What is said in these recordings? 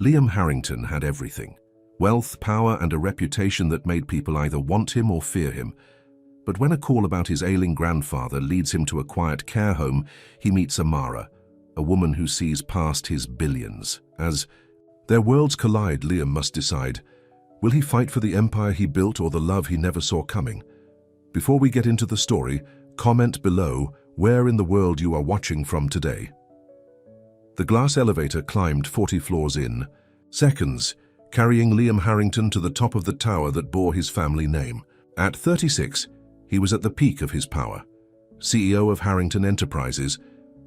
Liam Harrington had everything: wealth, power, and a reputation that made people either want him or fear him. But when a call about his ailing grandfather leads him to a quiet care home, he meets Amara, a woman who sees past his billions. As their worlds collide, Liam must decide, will he fight for the empire he built or the love he never saw coming? Before we get into the story, comment below where in the world you are watching from today. The glass elevator climbed 40 floors in seconds, carrying Liam Harrington to the top of the tower that bore his family name. At 36, he was at the peak of his power, CEO of Harrington Enterprises,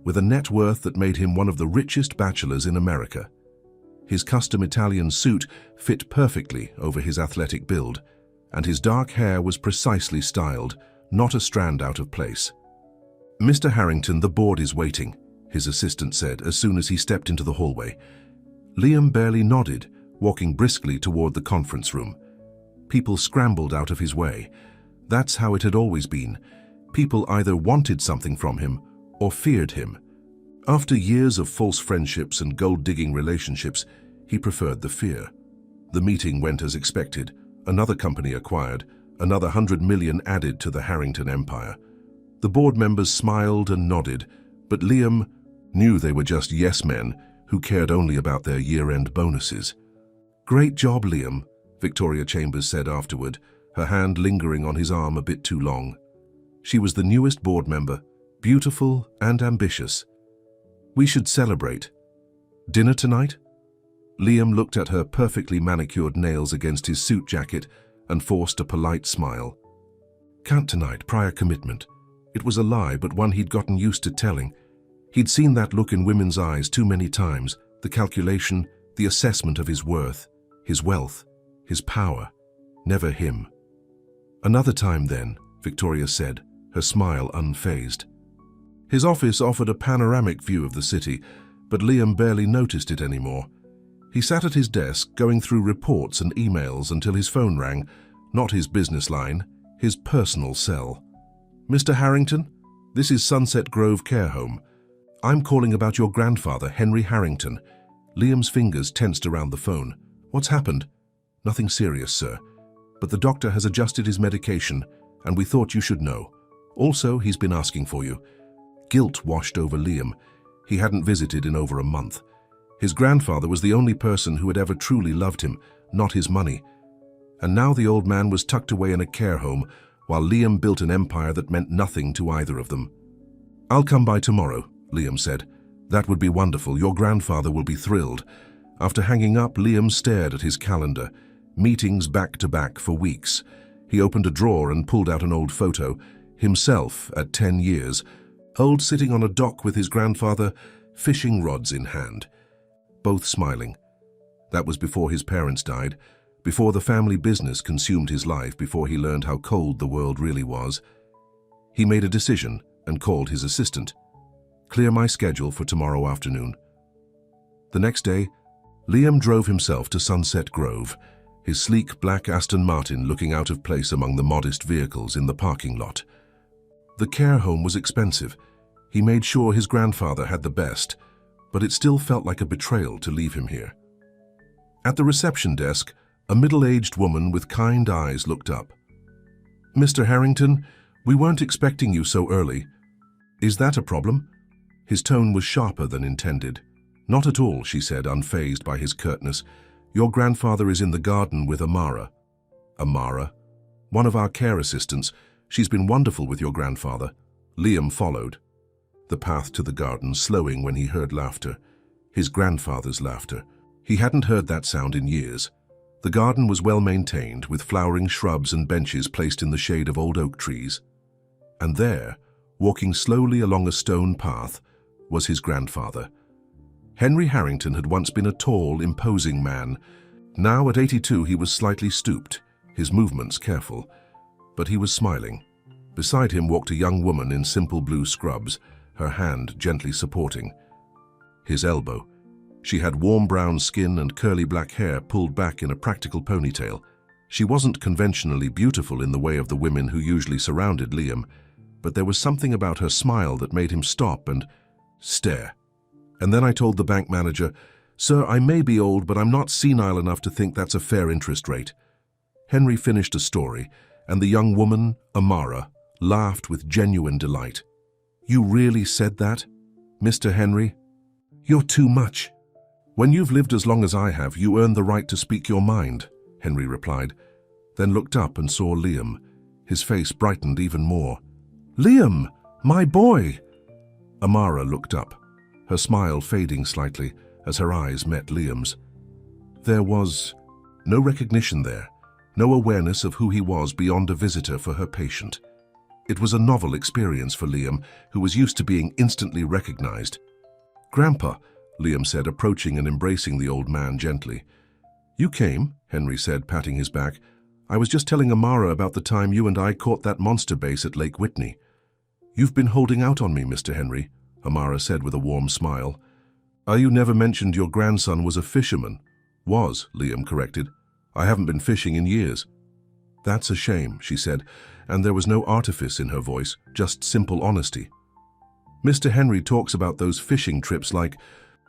with a net worth that made him one of the richest bachelors in America. His custom Italian suit fit perfectly over his athletic build, and his dark hair was precisely styled, not a strand out of place. "Mr. Harrington, the board is waiting," his assistant said as soon as he stepped into the hallway. Liam barely nodded, walking briskly toward the conference room. People scrambled out of his way. That's how it had always been. People either wanted something from him or feared him. After years of false friendships and gold-digging relationships, he preferred the fear. The meeting went as expected. Another company acquired, another 100 million added to the Harrington empire. The board members smiled and nodded, but Liam knew they were just yes-men who cared only about their year-end bonuses. "Great job, Liam," Victoria Chambers said afterward, her hand lingering on his arm a bit too long. She was the newest board member, beautiful and ambitious. "We should celebrate. Dinner tonight?" Liam looked at her perfectly manicured nails against his suit jacket and forced a polite smile. "Can't tonight, prior commitment." It was a lie, but one he'd gotten used to telling. He'd seen that look in women's eyes too many times, the calculation, the assessment of his worth, his wealth, his power. Never him. "Another time then," Victoria said, her smile unfazed. His office offered a panoramic view of the city, but Liam barely noticed it anymore. He sat at his desk, going through reports and emails until his phone rang, not his business line, his personal cell. "Mr. Harrington, this is Sunset Grove Care Home. I'm calling about your grandfather, Henry Harrington." Liam's fingers tensed around the phone. "What's happened?" "Nothing serious, sir. But the doctor has adjusted his medication, and we thought you should know. Also, he's been asking for you." Guilt washed over Liam. He hadn't visited in over a month. His grandfather was the only person who had ever truly loved him, not his money. And now the old man was tucked away in a care home, while Liam built an empire that meant nothing to either of them. "I'll come by tomorrow," Liam said. "That would be wonderful. Your grandfather will be thrilled." After hanging up, Liam stared at his calendar. Meetings back to back for weeks. He opened a drawer and pulled out an old photo. Himself at 10 years, old, sitting on a dock with his grandfather, fishing rods in hand. Both smiling. That was before his parents died, before the family business consumed his life, before he learned how cold the world really was. He made a decision and called his assistant. "Clear my schedule for tomorrow afternoon." The next day, Liam drove himself to Sunset Grove, his sleek black Aston Martin looking out of place among the modest vehicles in the parking lot. The care home was expensive. He made sure his grandfather had the best, but it still felt like a betrayal to leave him here. At the reception desk, a middle-aged woman with kind eyes looked up. "Mr. Harrington, we weren't expecting you so early. Is that a problem?" His tone was sharper than intended. "Not at all," she said, unfazed by his curtness. "Your grandfather is in the garden with Amara." "Amara?" "One of our care assistants. She's been wonderful with your grandfather." Liam followed. The path to the garden slowing when he heard laughter. His grandfather's laughter. He hadn't heard that sound in years. The garden was well maintained, with flowering shrubs and benches placed in the shade of old oak trees. And there, walking slowly along a stone path, was his grandfather. Henry Harrington had once been a tall, imposing man. Now, at 82, he was slightly stooped, his movements careful. But he was smiling. Beside him walked a young woman in simple blue scrubs, her hand gently supporting his elbow. She had warm brown skin and curly black hair pulled back in a practical ponytail. She wasn't conventionally beautiful in the way of the women who usually surrounded Liam, but there was something about her smile that made him stop and stare. "And then I told the bank manager, Sir, I may be old, but I'm not senile enough to think that's a fair interest rate. Henry finished a story, and the young woman, Amara, laughed with genuine delight. You really said that, Mr. Henry? You're too much. When you've lived as long as I have, you earn the right to speak your mind, Henry replied, then looked up and saw Liam. His face brightened even more. Liam, my boy! Amara looked up, her smile fading slightly as her eyes met Liam's. There was no recognition there, no awareness of who he was beyond a visitor for her patient. It was a novel experience for Liam, who was used to being instantly recognized. Grandpa, Liam said, approaching and embracing the old man gently. You came, Henry said, patting his back. I was just telling Amara about the time you and I caught that monster bass at Lake Whitney. You've been holding out on me, Mr. Henry, Amara said with a warm smile. You never mentioned your grandson was a fisherman. Was, Liam corrected. I haven't been fishing in years. That's a shame, she said, and there was no artifice in her voice, just simple honesty. Mr. Henry talks about those fishing trips like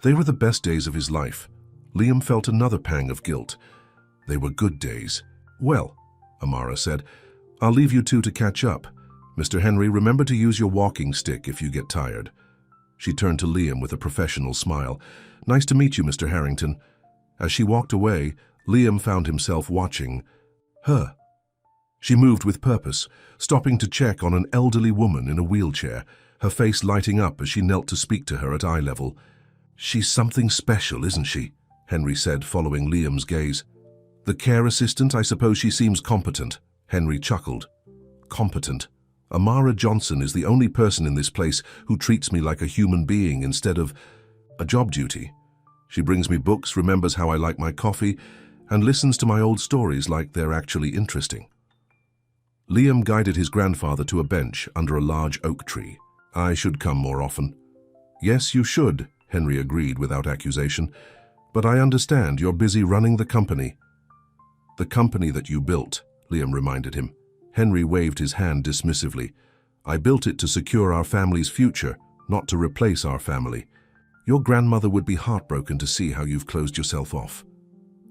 they were the best days of his life. Liam felt another pang of guilt. They were good days. Well, Amara said, I'll leave you two to catch up. Mr. Henry, remember to use your walking stick if you get tired. She turned to Liam with a professional smile. Nice to meet you, Mr. Harrington. As she walked away, Liam found himself watching her. She moved with purpose, stopping to check on an elderly woman in a wheelchair, her face lighting up as she knelt to speak to her at eye level. She's something special, isn't she? Henry said, following Liam's gaze. The care assistant, I suppose she seems competent. Henry chuckled. Competent? Amara Johnson is the only person in this place who treats me like a human being instead of a job duty. She brings me books, remembers how I like my coffee, and listens to my old stories like they're actually interesting. Liam guided his grandfather to a bench under a large oak tree. I should come more often. Yes, you should, Henry agreed without accusation. But I understand you're busy running the company. The company that you built, Liam reminded him. Henry waved his hand dismissively. I built it to secure our family's future, not to replace our family. Your grandmother would be heartbroken to see how you've closed yourself off.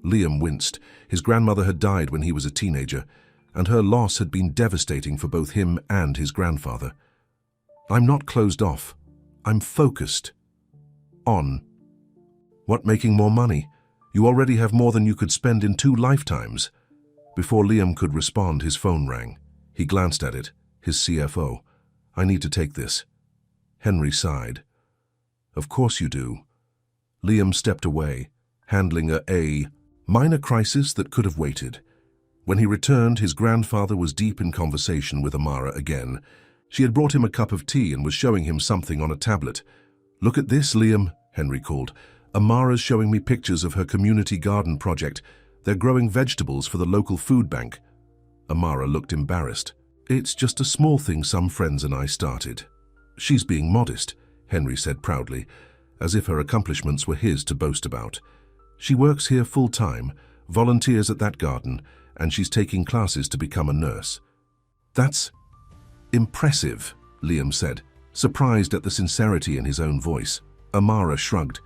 Liam winced. His grandmother had died when he was a teenager, and her loss had been devastating for both him and his grandfather. I'm not closed off. I'm focused. On. What, making more money? You already have more than you could spend in 2 lifetimes. Before Liam could respond, his phone rang. He glanced at it. His CFO. I need to take this. Henry sighed. Of course you do. Liam stepped away, handling a minor crisis that could have waited. When he returned, his grandfather was deep in conversation with Amara again. She had brought him a cup of tea and was showing him something on a tablet. Look at this, Liam, Henry called. Amara's showing me pictures of her community garden project. They're growing vegetables for the local food bank. Amara looked embarrassed. It's just a small thing some friends and I started. She's being modest, Henry said proudly, as if her accomplishments were his to boast about. She works here full-time, volunteers at that garden, and she's taking classes to become a nurse. That's impressive, Liam said, surprised at the sincerity in his own voice. Amara shrugged.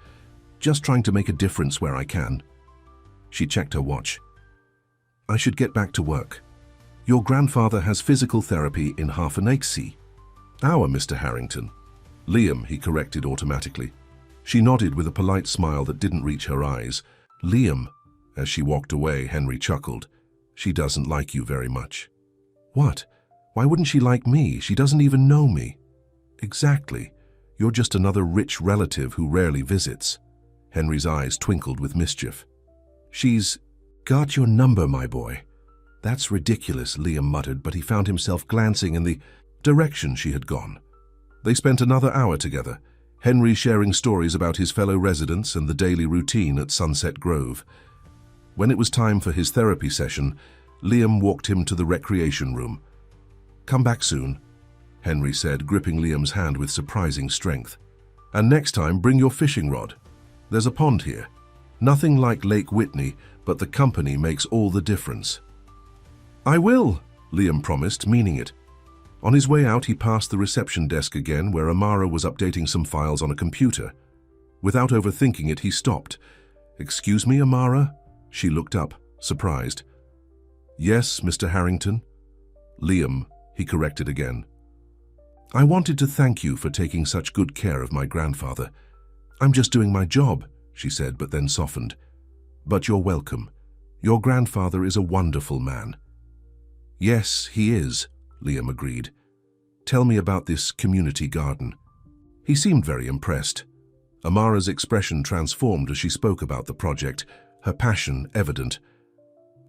Just trying to make a difference where I can. She checked her watch. I should get back to work. Your grandfather has physical therapy in half an hour, Mr. Harrington. Liam, he corrected automatically. She nodded with a polite smile that didn't reach her eyes. Liam. As she walked away, Henry chuckled. She doesn't like you very much. What? Why wouldn't she like me? She doesn't even know me. Exactly. You're just another rich relative who rarely visits. Henry's eyes twinkled with mischief. She's got your number, my boy. That's ridiculous, Liam muttered, but he found himself glancing in the direction she had gone. They spent another hour together, Henry sharing stories about his fellow residents and the daily routine at Sunset Grove. When it was time for his therapy session, Liam walked him to the recreation room. Come back soon, Henry said, gripping Liam's hand with surprising strength. And next time, bring your fishing rod. There's a pond here. Nothing like Lake Whitney, but the company makes all the difference. I will, Liam promised, meaning it. On his way out, he passed the reception desk again, where Amara was updating some files on a computer. Without overthinking it, he stopped, "Excuse me, Amara?" She looked up, surprised. "Yes, Mr. Harrington." "Liam," he corrected again. "I wanted to thank you for taking such good care of my grandfather. I'm just doing my job," she said, but then softened. "But you're welcome. Your grandfather is a wonderful man." "Yes, he is," Liam agreed. "Tell me about this community garden." He seemed very impressed. Amara's expression transformed as she spoke about the project, her passion evident.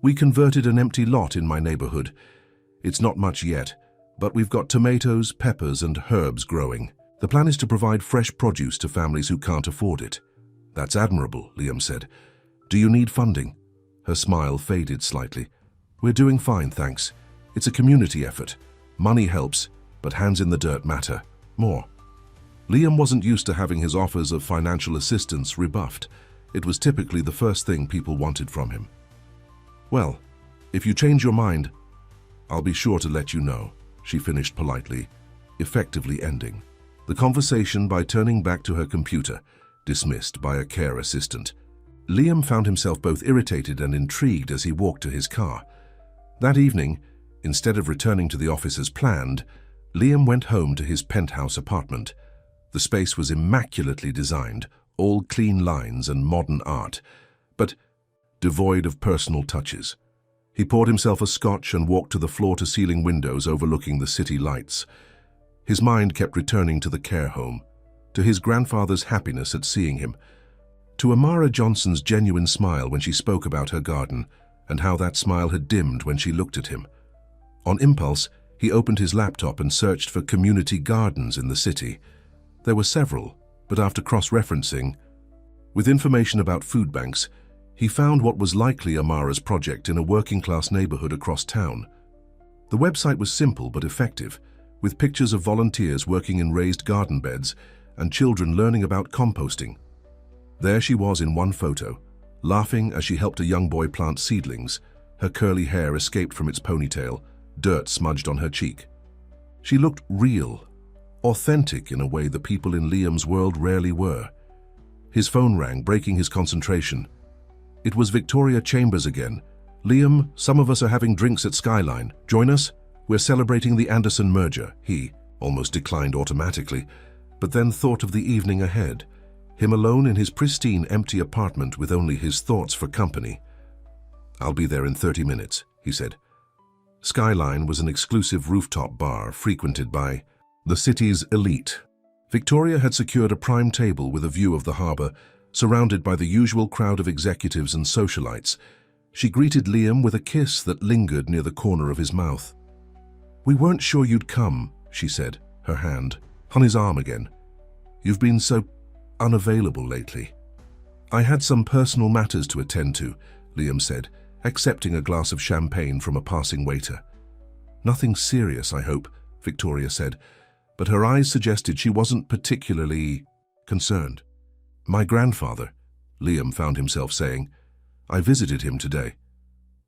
"We converted an empty lot in my neighborhood. It's not much yet, but we've got tomatoes, peppers, and herbs growing. The plan is to provide fresh produce to families who can't afford it." "That's admirable," Liam said. "Do you need funding?" Her smile faded slightly. "We're doing fine, thanks. It's a community effort. Money helps, but hands in the dirt matter more." Liam wasn't used to having his offers of financial assistance rebuffed. It was typically the first thing people wanted from him. "Well, if you change your mind, I'll be sure to let you know," she finished politely, effectively ending the conversation by turning back to her computer, dismissed by a care assistant. Liam found himself both irritated and intrigued as he walked to his car. That evening, instead of returning to the office as planned, Liam went home to his penthouse apartment. The space was immaculately designed, all clean lines and modern art, but devoid of personal touches. He poured himself a scotch and walked to the floor-to-ceiling windows overlooking the city lights. His mind kept returning to the care home, to his grandfather's happiness at seeing him, to Amara Johnson's genuine smile when she spoke about her garden, and how that smile had dimmed when she looked at him. On impulse, he opened his laptop and searched for community gardens in the city. There were several, but after cross-referencing, with information about food banks, he found what was likely Amara's project in a working-class neighborhood across town. The website was simple but effective, with pictures of volunteers working in raised garden beds and children learning about composting. There she was in one photo, laughing as she helped a young boy plant seedlings. Her curly hair escaped from its ponytail, dirt smudged on her cheek. She looked real, authentic in a way the people in Liam's world rarely were. His phone rang, breaking his concentration. It was Victoria Chambers again. "Liam, some of us are having drinks at Skyline. Join us? We're celebrating the Anderson merger." He almost declined automatically, but then thought of the evening ahead. Him alone in his pristine, empty apartment with only his thoughts for company. "I'll be there in 30 minutes, he said. Skyline was an exclusive rooftop bar frequented by the city's elite. Victoria had secured a prime table with a view of the harbor, surrounded by the usual crowd of executives and socialites. She greeted Liam with a kiss that lingered near the corner of his mouth. "We weren't sure you'd come," she said, her hand on his arm again. "You've been so unavailable lately." "I had some personal matters to attend to," Liam said, accepting a glass of champagne from a passing waiter. "Nothing serious, I hope," Victoria said, but her eyes suggested she wasn't particularly concerned. "My grandfather," Liam found himself saying. "I visited him today."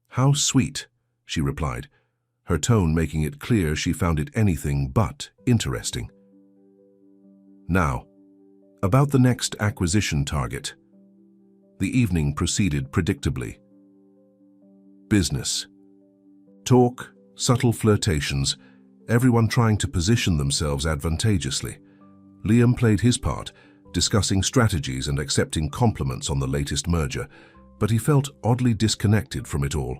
"How sweet," she replied, her tone making it clear she found it anything but interesting. Now, about the next acquisition target. The evening proceeded predictably. Business. Talk, subtle flirtations, everyone trying to position themselves advantageously. Liam played his part, discussing strategies and accepting compliments on the latest merger, but he felt oddly disconnected from it all.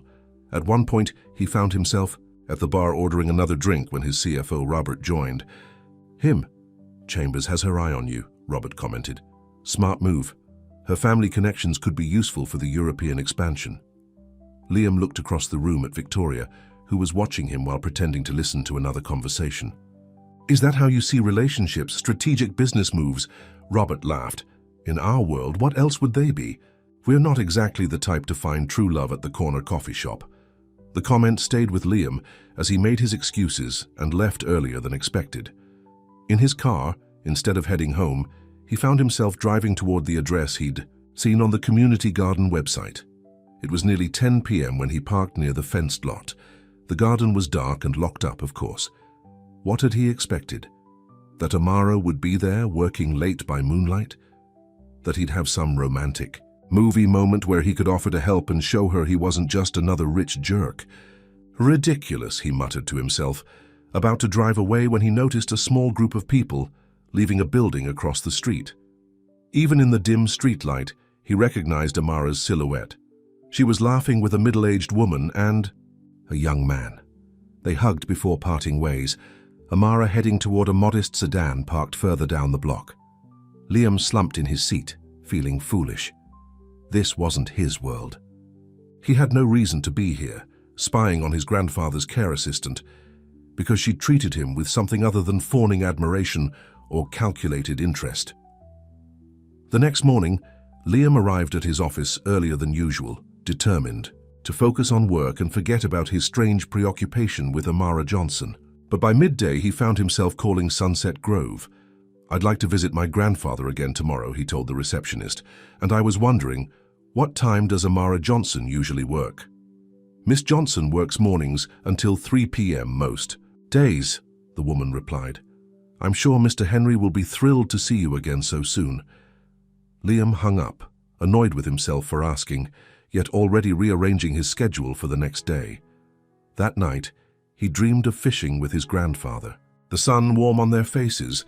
At one point, he found himself at the bar ordering another drink when his CFO Robert joined. "Him. Chambers has her eye on you," Robert commented. "Smart move. Her family connections could be useful for the European expansion." Liam looked across the room at Victoria, who was watching him while pretending to listen to another conversation. "Is that how you see relationships, strategic business moves?" Robert laughed. "In our world, what else would they be? We're not exactly the type to find true love at the corner coffee shop." The comment stayed with Liam as he made his excuses and left earlier than expected. In his car, instead of heading home, he found himself driving toward the address he'd seen on the community garden website. It was nearly 10 p.m. when he parked near the fenced lot. The garden was dark and locked up, of course. What had he expected? That Amara would be there, working late by moonlight? That he'd have some romantic Movie moment where he could offer to help and show her he wasn't just another rich jerk. Ridiculous, he muttered to himself, about to drive away when he noticed a small group of people leaving a building across the street. Even in the dim streetlight, he recognized Amara's silhouette. She was laughing with a middle-aged woman and a young man. They hugged before parting ways, Amara heading toward a modest sedan parked further down the block. Liam slumped in his seat, feeling foolish. This wasn't his world. He had no reason to be here, spying on his grandfather's care assistant, because she treated him with something other than fawning admiration or calculated interest. The next morning, Liam arrived at his office earlier than usual, determined to focus on work and forget about his strange preoccupation with Amara Johnson. But by midday, he found himself calling Sunset Grove. "I'd like to visit my grandfather again tomorrow," he told the receptionist, "and I was wondering, what time does Amara Johnson usually work?" "Miss Johnson works mornings until 3 p.m. most days," the woman replied. "I'm sure Mr. Henry will be thrilled to see you again so soon." Liam hung up, annoyed with himself for asking, yet already rearranging his schedule for the next day. That night, he dreamed of fishing with his grandfather. The sun warm on their faces,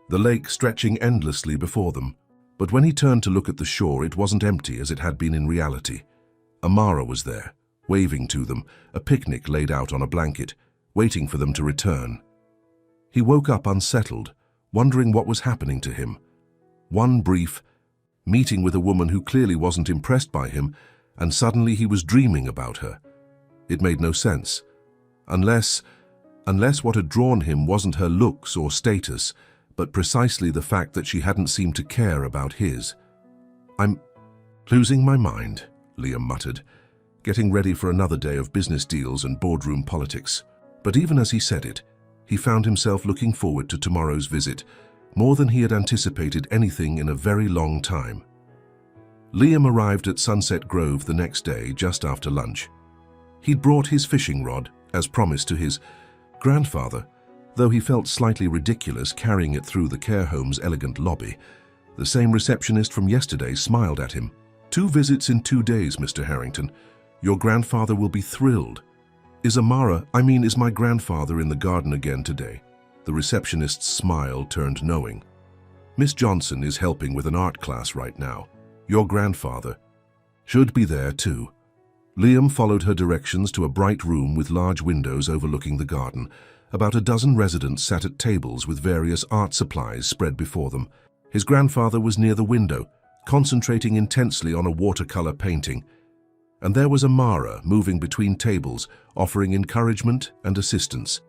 the lake stretching endlessly before them. But when he turned to look at the shore, it wasn't empty as it had been in reality. Amara was there, waving to them, a picnic laid out on a blanket, waiting for them to return. He woke up unsettled, wondering what was happening to him. One brief meeting with a woman who clearly wasn't impressed by him, and suddenly he was dreaming about her. It made no sense. Unless what had drawn him wasn't her looks or status, but precisely the fact that she hadn't seemed to care about his. "I'm losing my mind," Liam muttered, getting ready for another day of business deals and boardroom politics. But even as he said it, he found himself looking forward to tomorrow's visit, more than he had anticipated anything in a very long time. Liam arrived at Sunset Grove the next day just after lunch. He'd brought his fishing rod, as promised to his grandfather, though he felt slightly ridiculous carrying it through the care home's elegant lobby. The same receptionist from yesterday smiled at him. "2 visits in 2 days, Mr. Harrington. Your grandfather will be thrilled." Is my grandfather in the garden again today?" The receptionist's smile turned knowing. "Miss Johnson is helping with an art class right now. Your grandfather should be there too." Liam followed her directions to a bright room with large windows overlooking the garden. About a dozen residents sat at tables with various art supplies spread before them. His grandfather was near the window, concentrating intensely on a watercolor painting. And there was Amara moving between tables, offering encouragement and assistance.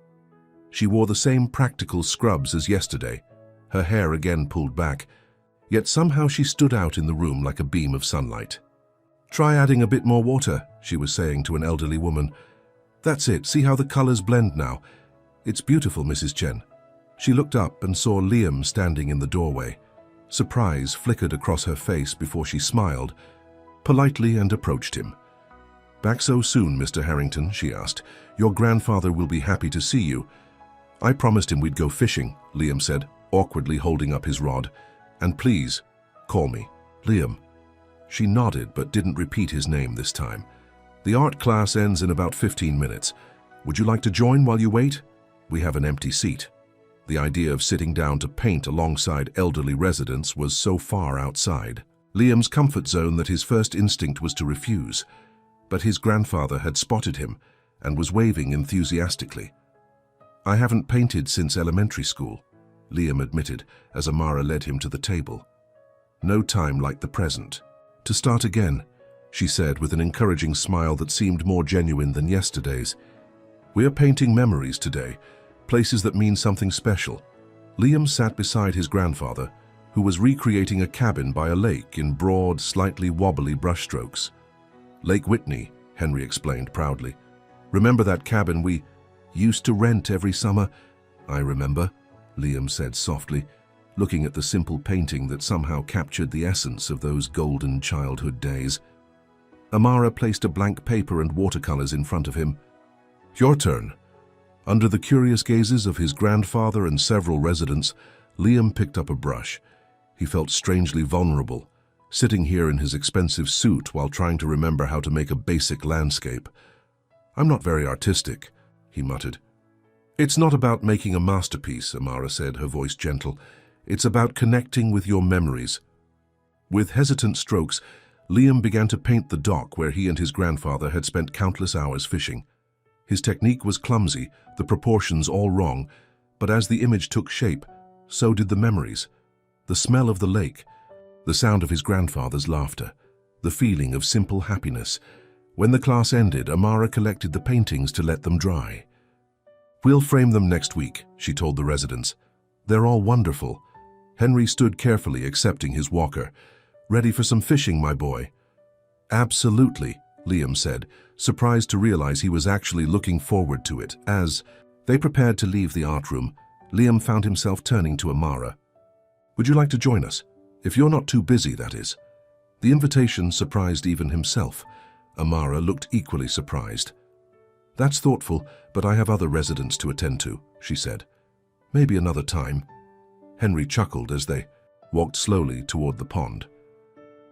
She wore the same practical scrubs as yesterday, her hair again pulled back, yet somehow she stood out in the room like a beam of sunlight. "Try adding a bit more water," she was saying to an elderly woman. "That's it, see how the colors blend now. It's beautiful, Mrs. Chen." She looked up and saw Liam standing in the doorway. Surprise flickered across her face before she smiled politely and approached him. "Back so soon, Mr. Harrington?" she asked. "Your grandfather will be happy to see you." "I promised him we'd go fishing," Liam said, awkwardly holding up his rod. "And please, call me Liam." She nodded but didn't repeat his name this time. "The art class ends in about 15 minutes. Would you like to join while you wait? We have an empty seat." The idea of sitting down to paint alongside elderly residents was so far outside Liam's comfort zone that his first instinct was to refuse. But his grandfather had spotted him and was waving enthusiastically. "I haven't painted since elementary school," Liam admitted as Amara led him to the table. "No time like the present to start again," she said with an encouraging smile that seemed more genuine than yesterday's. "We are painting memories today, places that mean something special." Liam sat beside his grandfather, who was recreating a cabin by a lake in broad, slightly wobbly brushstrokes. "Lake Whitney," Henry explained proudly. "Remember that cabin we used to rent every summer?" "I remember," Liam said softly, looking at the simple painting that somehow captured the essence of those golden childhood days. Amara placed a blank paper and watercolors in front of him. "Your turn." Under the curious gazes of his grandfather and several residents, Liam picked up a brush. He felt strangely vulnerable, sitting here in his expensive suit while trying to remember how to make a basic landscape. "I'm not very artistic," he muttered. "It's not about making a masterpiece," Amara said, her voice gentle. "It's about connecting with your memories." With hesitant strokes, Liam began to paint the dock where he and his grandfather had spent countless hours fishing. His technique was clumsy, the proportions all wrong, but as the image took shape, so did the memories. The smell of the lake, the sound of his grandfather's laughter, the feeling of simple happiness. When the class ended, Amara collected the paintings to let them dry. "We'll frame them next week," she told the residents. "They're all wonderful." Henry stood carefully accepting his walker. "Ready for some fishing, my boy?" "Absolutely," Liam said, surprised to realize he was actually looking forward to it. As they prepared to leave the art room, Liam found himself turning to Amara. "Would you like to join us? If you're not too busy, that is." The invitation surprised even himself. Amara looked equally surprised. "That's thoughtful, but I have other residents to attend to," she said. "Maybe another time." Henry chuckled as they walked slowly toward the pond.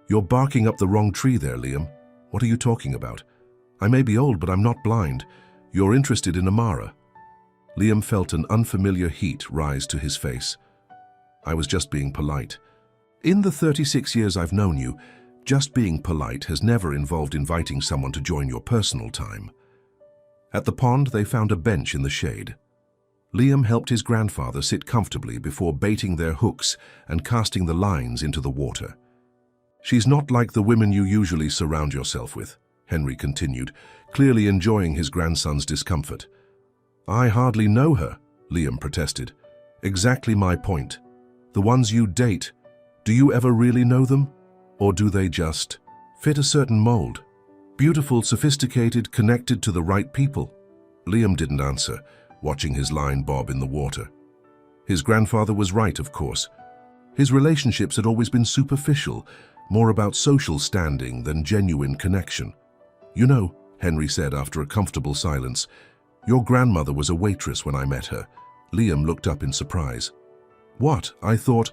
"You're barking up the wrong tree there, Liam. What are you talking about? I may be old, but I'm not blind. You're interested in Amara." Liam felt an unfamiliar heat rise to his face. "I was just being polite. In the 36 years I've known you, just being polite has never involved inviting someone to join your personal time." At the pond, they found a bench in the shade. Liam helped his grandfather sit comfortably before baiting their hooks and casting the lines into the water. "She's not like the women you usually surround yourself with," Henry continued, clearly enjoying his grandson's discomfort. "I hardly know her," Liam protested. "Exactly my point. The ones you date, do you ever really know them? Or do they just fit a certain mold? Beautiful, sophisticated, connected to the right people?" Liam didn't answer, watching his line bob in the water. His grandfather was right, of course. His relationships had always been superficial, more about social standing than genuine connection. "You know," Henry said after a comfortable silence, "your grandmother was a waitress when I met her." Liam looked up in surprise. "What? I thought—"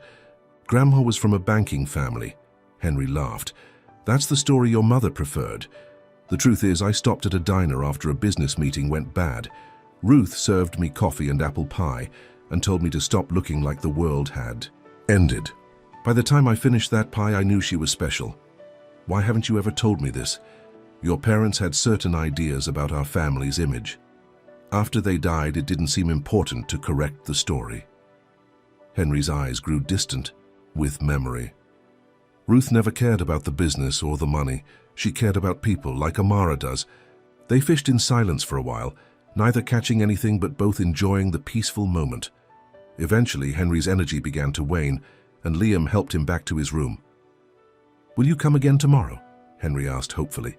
"Grandma was from a banking family," Henry laughed. "That's the story your mother preferred. The truth is, I stopped at a diner after a business meeting went bad. Ruth served me coffee and apple pie and told me to stop looking like the world had ended. By the time I finished that pie, I knew she was special. Why haven't you ever told me this? Your parents had certain ideas about our family's image. After they died, it didn't seem important to correct the story." Henry's eyes grew distant with memory. "Ruth never cared about the business or the money. She cared about people, like Amara does." They fished in silence for a while, neither catching anything but both enjoying the peaceful moment. Eventually, Henry's energy began to wane, and Liam helped him back to his room. "Will you come again tomorrow?" Henry asked hopefully.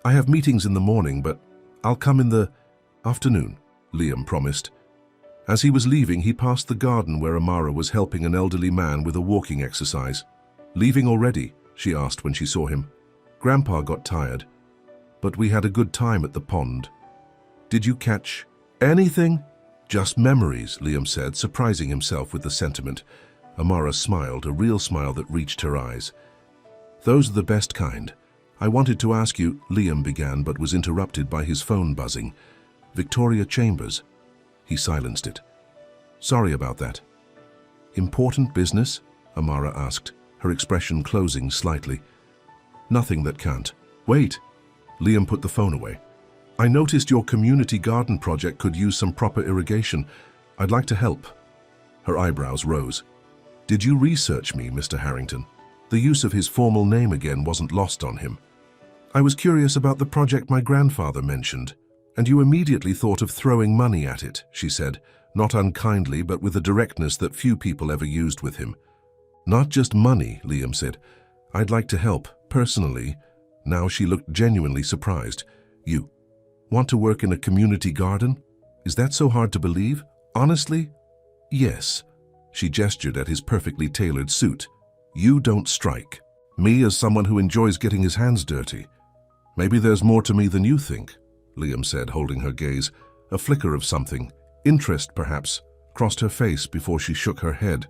"I have meetings in the morning, but I'll come in the afternoon," Liam promised. As he was leaving, he passed the garden where Amara was helping an elderly man with a walking exercise. "Leaving already?" she asked when she saw him. "Grandpa got tired. But we had a good time at the pond." "Did you catch anything?" "Just memories," Liam said, surprising himself with the sentiment. Amara smiled, a real smile that reached her eyes. "Those are the best kind. I wanted to ask you," Liam began, but was interrupted by his phone buzzing. "Victoria Chambers." He silenced it. "Sorry about that." "Important business?" Amara asked, her expression closing slightly. "Nothing that can't wait." Liam put the phone away. "I noticed your community garden project could use some proper irrigation. I'd like to help." Her eyebrows rose. "Did you research me, Mr. Harrington?" The use of his formal name again wasn't lost on him. "I was curious about the project my grandfather mentioned, and you immediately thought of throwing money at it," she said, not unkindly but with a directness that few people ever used with him. "Not just money," Liam said. "I'd like to help, personally." Now she looked genuinely surprised. "You want to work in a community garden? Is that so hard to believe? Honestly?" "Yes." She gestured at his perfectly tailored suit. "You don't strike me as someone who enjoys getting his hands dirty." "Maybe there's more to me than you think," Liam said, holding her gaze. A flicker of something, interest perhaps, crossed her face before she shook her head.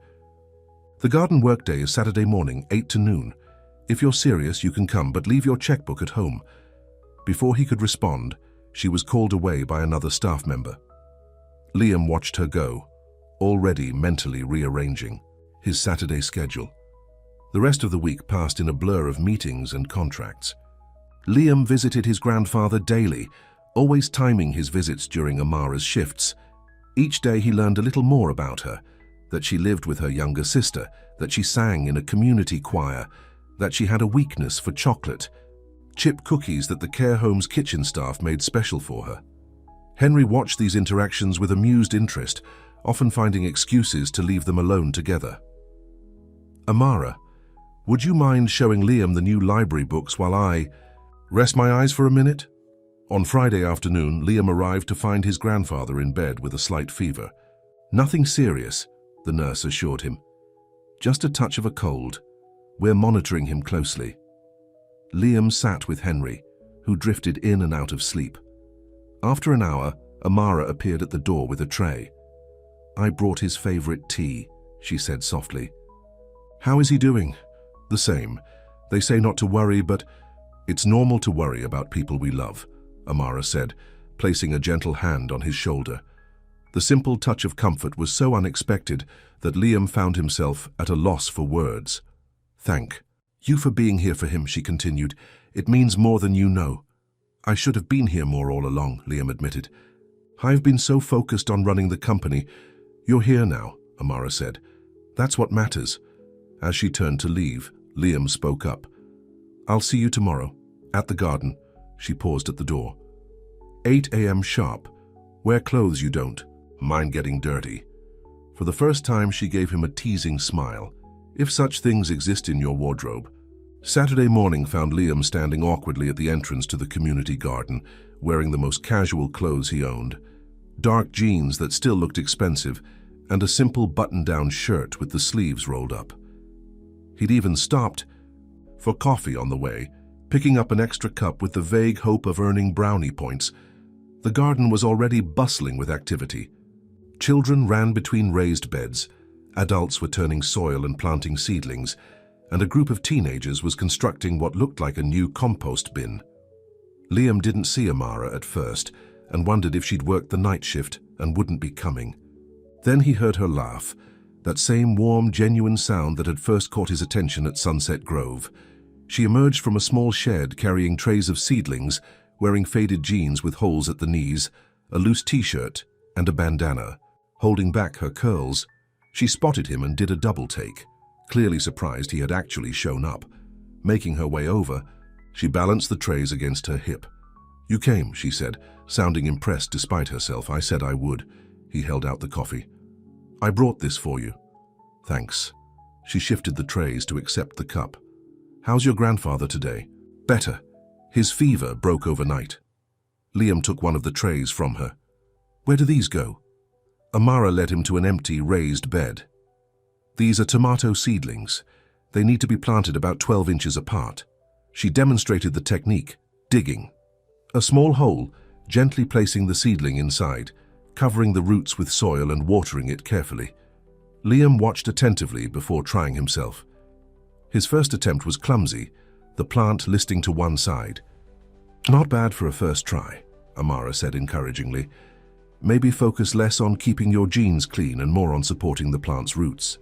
"The garden workday is Saturday morning, 8 to noon. If you're serious, you can come, but leave your checkbook at home." Before he could respond, she was called away by another staff member. Liam watched her go, already mentally rearranging his Saturday schedule. The rest of the week passed in a blur of meetings and contracts. Liam visited his grandfather daily, always timing his visits during Amara's shifts. Each day he learned a little more about her, that she lived with her younger sister, that she sang in a community choir, that she had a weakness for chocolate, chip cookies that the care home's kitchen staff made special for her. Henry watched these interactions with amused interest, often finding excuses to leave them alone together. "Amara, would you mind showing Liam the new library books while I rest my eyes for a minute?" On Friday afternoon, Liam arrived to find his grandfather in bed with a slight fever. "Nothing serious," the nurse assured him. "Just a touch of a cold. We're monitoring him closely." Liam sat with Henry, who drifted in and out of sleep. After an hour, Amara appeared at the door with a tray. "I brought his favorite tea," she said softly. "How is he doing?" "The same. They say not to worry, but it's normal to worry about people we love," Amara said, placing a gentle hand on his shoulder. The simple touch of comfort was so unexpected that Liam found himself at a loss for words. "Thank you for being here for him," she continued. "It means more than you know." "I should have been here more all along," Liam admitted. "I've been so focused on running the company." "You're here now," Amara said. "That's what matters." As she turned to leave, Liam spoke up. "I'll see you tomorrow, at the garden." She paused at the door. 8 a.m. sharp. "Wear clothes you don't mind getting dirty." For the first time, she gave him a teasing smile. "If such things exist in your wardrobe." Saturday morning found Liam standing awkwardly at the entrance to the community garden, wearing the most casual clothes he owned. Dark jeans that still looked expensive, and a simple button-down shirt with the sleeves rolled up. He'd even stopped for coffee on the way, picking up an extra cup with the vague hope of earning brownie points. The garden was already bustling with activity. Children ran between raised beds, adults were turning soil and planting seedlings, and a group of teenagers was constructing what looked like a new compost bin. Liam didn't see Amara at first and wondered if she'd worked the night shift and wouldn't be coming. Then he heard her laugh, that same warm, genuine sound that had first caught his attention at Sunset Grove. She emerged from a small shed carrying trays of seedlings, wearing faded jeans with holes at the knees, a loose t-shirt, and a bandana. Holding back her curls, she spotted him and did a double take, clearly surprised he had actually shown up. Making her way over, she balanced the trays against her hip. "You came," she said, sounding impressed despite herself. "I said I would." He held out the coffee. "I brought this for you." "Thanks." She shifted the trays to accept the cup. "How's your grandfather today?" "Better. His fever broke overnight." Liam took one of the trays from her. "Where do these go?" Amara led him to an empty, raised bed. "These are tomato seedlings. They need to be planted about 12 inches apart." She demonstrated the technique, digging a small hole, gently placing the seedling inside, covering the roots with soil and watering it carefully. Liam watched attentively before trying himself. His first attempt was clumsy, the plant listing to one side. "Not bad for a first try," Amara said encouragingly. "Maybe focus less on keeping your genes clean and more on supporting the plant's roots."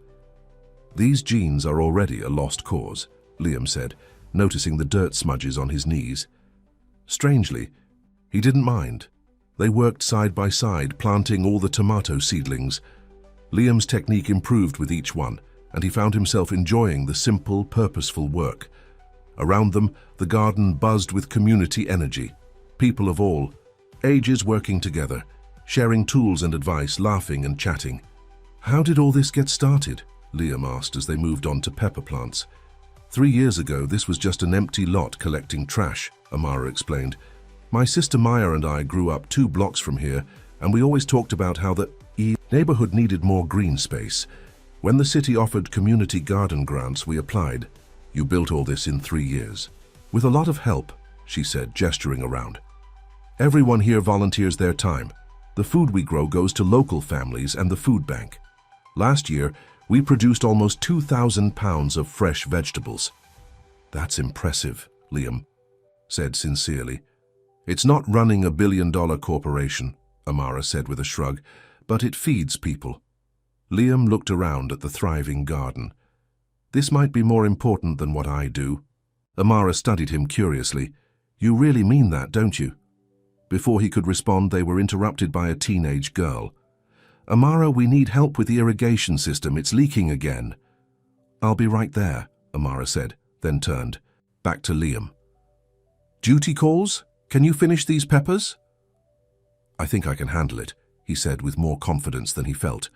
"These genes are already a lost cause," Liam said, noticing the dirt smudges on his knees. Strangely, he didn't mind. They worked side by side, planting all the tomato seedlings. Liam's technique improved with each one, and he found himself enjoying the simple, purposeful work. Around them, the garden buzzed with community energy, people of all ages working together, sharing tools and advice, laughing and chatting. "How did all this get started?" Liam asked as they moved on to pepper plants. 3 years ago, this was just an empty lot collecting trash, Amara explained. "My sister Maya and I grew up 2 blocks from here, and we always talked about how the neighborhood needed more green space. When the city offered community garden grants, we applied. You built all this in 3 years." "With a lot of help," she said, gesturing around. "Everyone here volunteers their time. The food we grow goes to local families and the food bank. Last year, we produced almost 2,000 pounds of fresh vegetables." That's impressive, Liam said sincerely. It's not running a billion-dollar corporation, Amara said with a shrug, but it feeds people. Liam looked around at the thriving garden. This might be more important than what I do. Amara studied him curiously. You really mean that, don't you? Before he could respond, they were interrupted by a teenage girl. Amara, we need help with the irrigation system. It's leaking again. I'll be right there, Amara said, then turned back to Liam. Duty calls? Can you finish these peppers? I think I can handle it, he said with more confidence than he felt.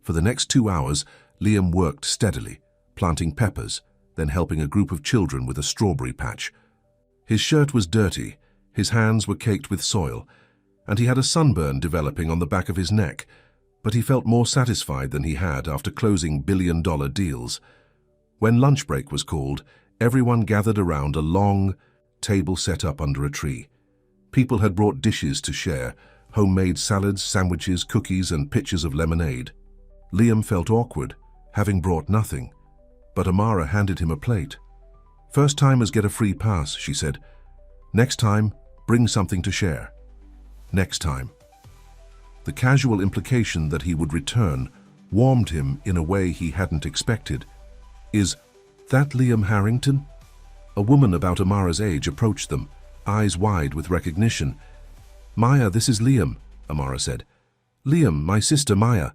For the next 2 hours, Liam worked steadily, planting peppers, then helping a group of children with a strawberry patch. His shirt was dirty, his hands were caked with soil, and he had a sunburn developing on the back of his neck, but he felt more satisfied than he had after closing billion-dollar deals. When lunch break was called, everyone gathered around a long table set up under a tree. People had brought dishes to share, homemade salads, sandwiches, cookies, and pitchers of lemonade. Liam felt awkward, having brought nothing, but Amara handed him a plate. First-timers get a free pass, she said. Next time, bring something to share. Next time. The casual implication that he would return warmed him in a way he hadn't expected. Is that Liam Harrington? A woman about Amara's age approached them, eyes wide with recognition. Maya, this is Liam, Amara said. Liam, my sister Maya.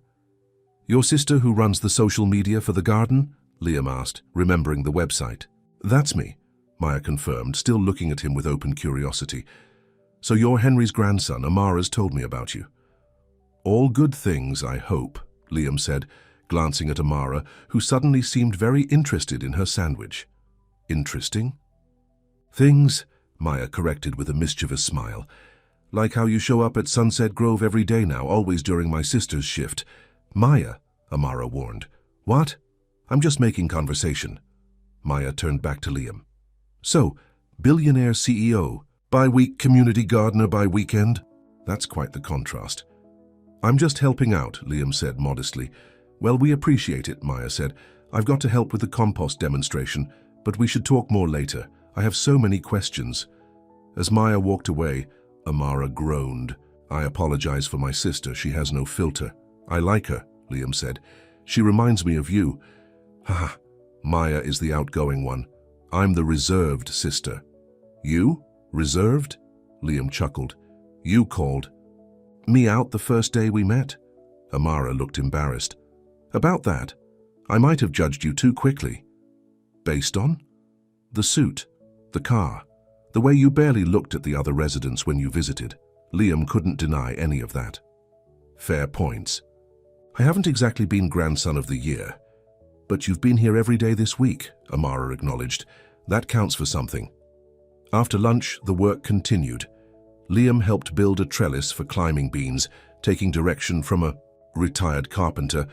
Your sister who runs the social media for the garden? Liam asked, remembering the website. That's me, Maya confirmed, still looking at him with open curiosity. So you're Henry's grandson. Amara's told me about you. All good things, I hope, Liam said, glancing at Amara, who suddenly seemed very interested in her sandwich. Interesting? Things, Maya corrected with a mischievous smile. Like how you show up at Sunset Grove every day now, always during my sister's shift. Maya, Amara warned. What? I'm just making conversation. Maya turned back to Liam. So, billionaire CEO, bi-week community gardener by weekend? That's quite the contrast. I'm just helping out, Liam said modestly. Well, we appreciate it, Maya said. I've got to help with the compost demonstration, but we should talk more later. I have so many questions. As Maya walked away, Amara groaned. I apologize for my sister. She has no filter. I like her, Liam said. She reminds me of you. Ha! Maya is the outgoing one. I'm the reserved sister. You? Reserved? Liam chuckled. You called me out the first day we met? Amara looked embarrassed. About that, I might have judged you too quickly. Based on? The suit, the car, the way you barely looked at the other residents when you visited. Liam couldn't deny any of that. Fair points. I haven't exactly been grandson of the year, but you've been here every day this week, Amara acknowledged. That counts for something. After lunch, the work continued. Liam helped build a trellis for climbing beans, taking direction from a retired carpenter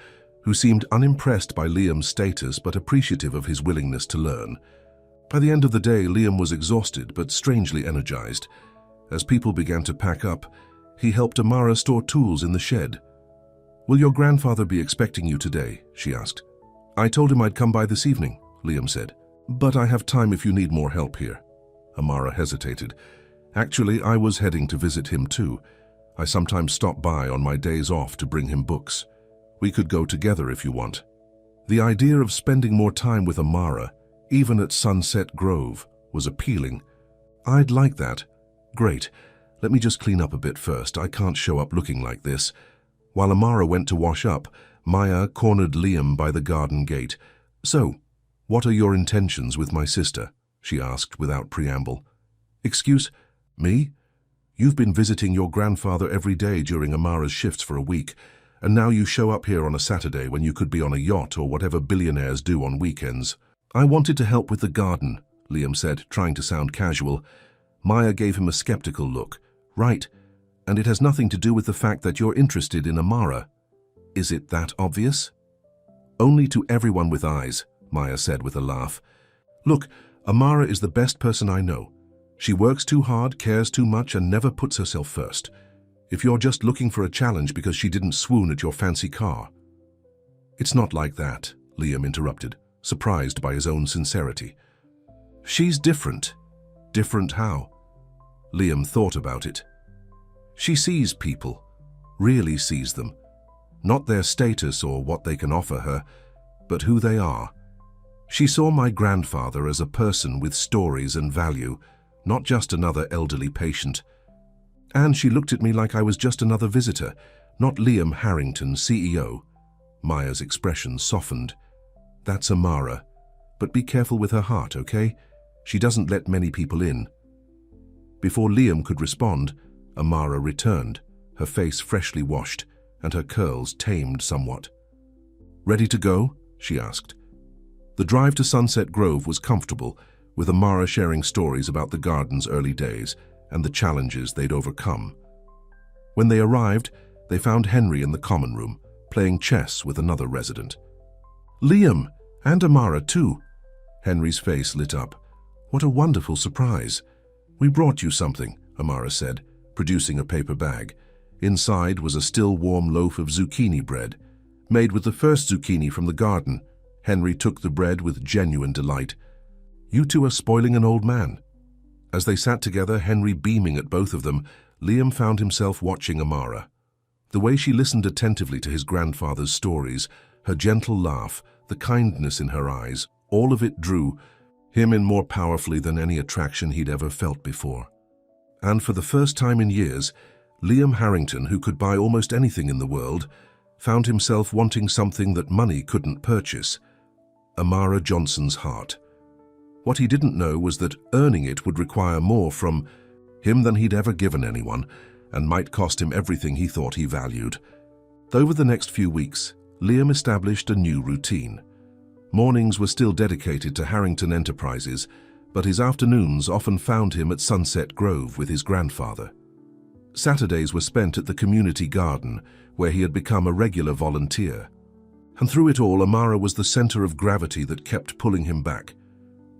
who seemed unimpressed by Liam's status but appreciative of his willingness to learn. By the end of the day, Liam was exhausted but strangely energized. As people began to pack up, he helped Amara store tools in the shed. Will your grandfather be expecting you today? She asked. I told him I'd come by this evening, Liam said. But I have time if you need more help here. Amara hesitated. Actually, I was heading to visit him too. I sometimes stop by on my days off to bring him books. We could go together if you want. The idea of spending more time with Amara, even at Sunset Grove, was appealing. I'd like that. Great. Let me just clean up a bit first. I can't show up looking like this. While Amara went to wash up, Maya cornered Liam by the garden gate. So, what are your intentions with my sister? She asked without preamble. Excuse me? You've been visiting your grandfather every day during Amara's shifts for a week, and now you show up here on a Saturday when you could be on a yacht or whatever billionaires do on weekends. I wanted to help with the garden, Liam said, trying to sound casual. Maya gave him a skeptical look. Right, and it has nothing to do with the fact that you're interested in Amara. Is it that obvious? Only to everyone with eyes, Maya said with a laugh. Look, Amara is the best person I know. She works too hard, cares too much, and never puts herself first. If you're just looking for a challenge because she didn't swoon at your fancy car. It's not like that, Liam interrupted, surprised by his own sincerity. She's different. Different how? Liam thought about it. She sees people, really sees them. Not their status or what they can offer her, but who they are. She saw my grandfather as a person with stories and value, not just another elderly patient. And she looked at me like I was just another visitor, not Liam Harrington, CEO. Maya's expression softened. That's Amara. But be careful with her heart, okay? She doesn't let many people in. Before Liam could respond, Amara returned, her face freshly washed and her curls tamed somewhat. Ready to go? She asked. The drive to Sunset Grove was comfortable, with Amara sharing stories about the garden's early days and the challenges they'd overcome. When they arrived, they found Henry in the common room, playing chess with another resident. Liam, and Amara too. Henry's face lit up. What a wonderful surprise. We brought you something, Amara said, producing a paper bag. Inside was a still warm loaf of zucchini bread. Made with the first zucchini from the garden, Henry took the bread with genuine delight. You two are spoiling an old man. As they sat together, Henry beaming at both of them, Liam found himself watching Amara. The way she listened attentively to his grandfather's stories, her gentle laugh, the kindness in her eyes, all of it drew him in more powerfully than any attraction he'd ever felt before. And for the first time in years, Liam Harrington, who could buy almost anything in the world, found himself wanting something that money couldn't purchase. Amara Johnson's heart. What he didn't know was that earning it would require more from him than he'd ever given anyone, and might cost him everything he thought he valued. Over the next few weeks, Liam established a new routine. Mornings were still dedicated to Harrington Enterprises, but his afternoons often found him at Sunset Grove with his grandfather. Saturdays were spent at the community garden, where he had become a regular volunteer. And through it all, Amara was the center of gravity that kept pulling him back.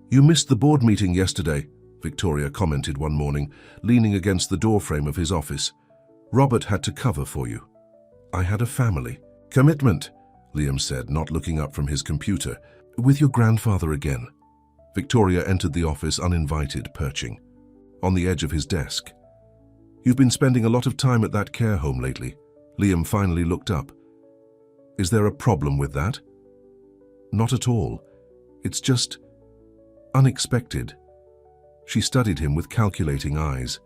You missed the board meeting yesterday, Victoria commented one morning, leaning against the doorframe of his office. Robert had to cover for you. I had a family. Commitment, Liam said, not looking up from his computer. With your grandfather again. Victoria entered the office uninvited, perching on the edge of his desk. You've been spending a lot of time at that care home lately. Liam finally looked up. Is there a problem with that? Not at all. It's just unexpected. She studied him with calculating eyes.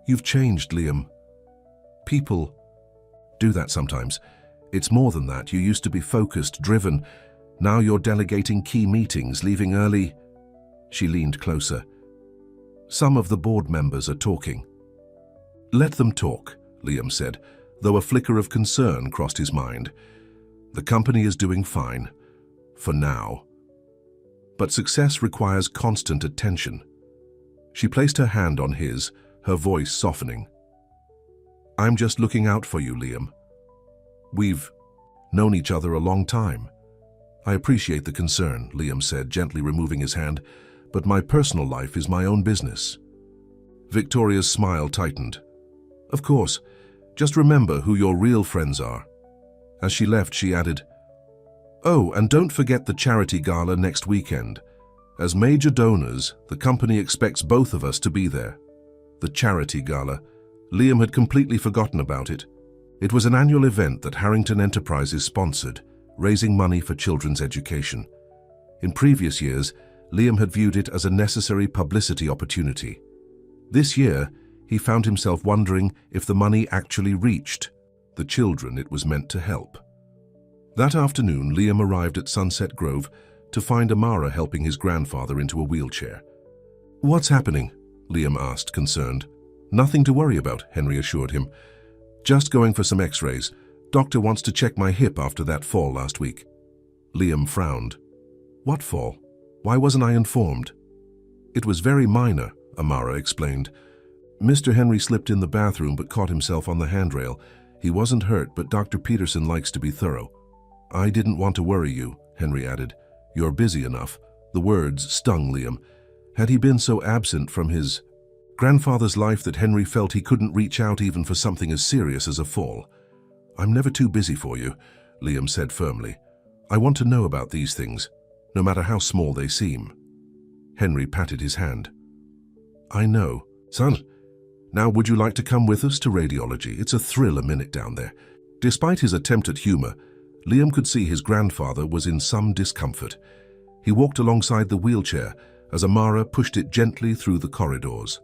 You've changed, Liam. People do that sometimes. It's more than that. You used to be focused, driven. Now you're delegating key meetings, leaving early. She leaned closer. Some of the board members are talking. Let them talk, Liam said, though a flicker of concern crossed his mind. The company is doing fine. For now. But success requires constant attention. She placed her hand on his, her voice softening. I'm just looking out for you, Liam. We've known each other a long time. I appreciate the concern, Liam said, gently removing his hand, but my personal life is my own business. Victoria's smile tightened. Of course, just remember who your real friends are. As she left, she added, Oh, and don't forget the charity gala next weekend. As major donors, the company expects both of us to be there. The charity gala. Liam had completely forgotten about it. It was an annual event that Harrington Enterprises sponsored, raising money for children's education. In previous years, Liam had viewed it as a necessary publicity opportunity. This year, he found himself wondering if the money actually reached the children it was meant to help. That afternoon, Liam arrived at Sunset Grove to find Amara helping his grandfather into a wheelchair. What's happening? Liam asked, concerned. Nothing to worry about, Henry assured him. Just going for some x-rays. Doctor wants to check my hip after that fall last week. Liam frowned. What fall? Why wasn't I informed? It was very minor, Amara explained. Mr. Henry slipped in the bathroom but caught himself on the handrail. He wasn't hurt, but Dr. Peterson likes to be thorough. I didn't want to worry you, Henry added. You're busy enough. The words stung Liam. Had he been so absent from his grandfather's life that Henry felt he couldn't reach out even for something as serious as a fall? I'm never too busy for you, Liam said firmly. I want to know about these things, no matter how small they seem. Henry patted his hand. I know. Son, now would you like to come with us to radiology? It's a thrill a minute down there. Despite his attempt at humor, Liam could see his grandfather was in some discomfort. He walked alongside the wheelchair as Amara pushed it gently through the corridors.